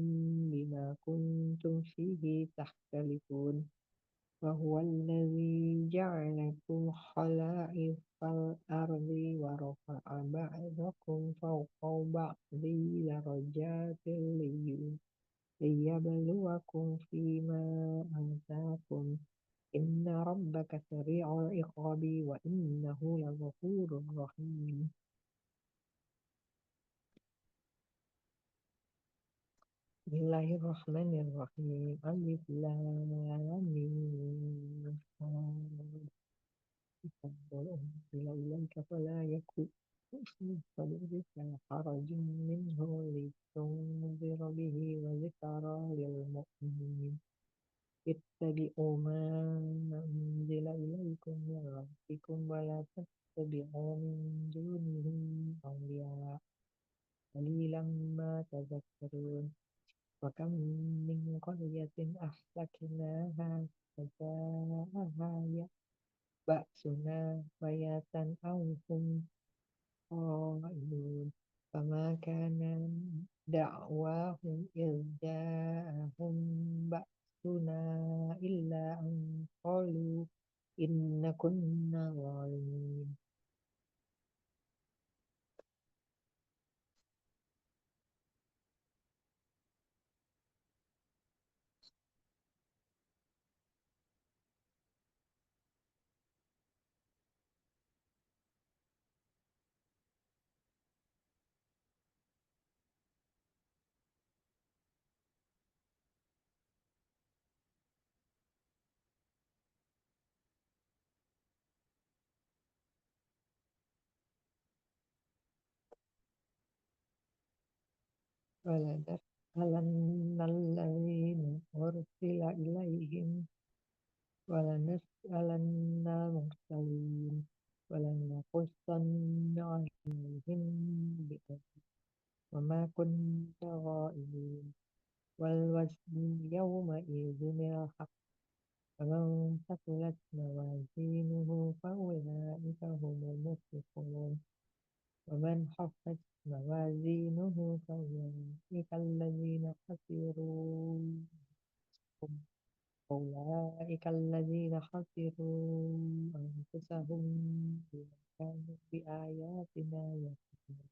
بما كنتم فيه تختلفون وهو الذي جعلكم خلائف الأرض ورفع بعضكم فوق بعض درجات ليبلوكم فيما آتاكم إن ربك سريع العقاب وإنه لغفور رحيم بسم الله الرحمن الرحيم ألف لام ميم كتاب أنزل إليك فلا يكن في صدرك حرج منه لتنذر به وذكرى للمؤمنين اتبعوا ما أنزل إليكم من ربكم ولا تتبعوا من دونه أولياء قليلا ما تذكرون وكم من قرية أهلكناها فجاءها بأسنا بياتا أو هم قائلون فما كان دعواهم إذ جاءهم بأسنا إلا أن قالوا إن كنا ظالمين ولنسألن الذين أرسل إليهم ولنسألن المرسلين ولنقصن عليهم بأسر وما كنا غائبين والوزن يومئذ الحق فمن ثقلت موازينه فأولئك هم المفلحون ومن خفت موازينه فأولئك الذين خسروا أنفسهم بما كانوا بآياتنا يظلمون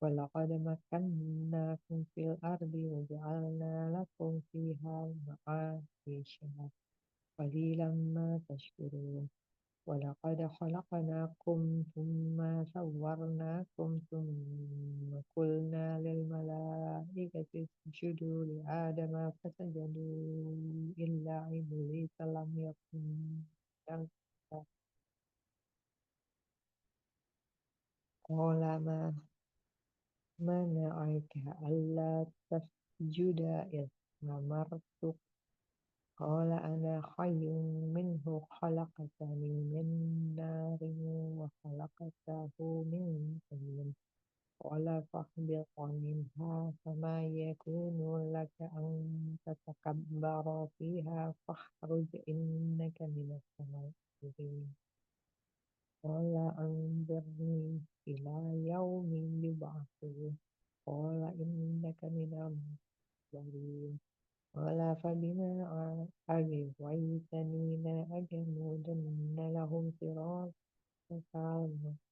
ولقد مكناكم في الأرض وجعلنا لكم فيها معايش قليلا ما تشكرون ولقد خلقناكم ثم صورناكم ثم قلنا للملائكة اسجدوا لآدم فسجدوا إلا إبليس لم يكن من قال ما منعك ألا تسجد إذ أمرتك قال أنا خير منه خلقتني من نار وخلقته من طين قال فاهبط منها فما يكون لك أن تتكبر فيها فاخرج إنك من الصاغرين قال أنظرني إلى يوم يبعثون qala innaka minal munzirin qala fabima aghwaytani la aq'udanna lahum siratal mustaqim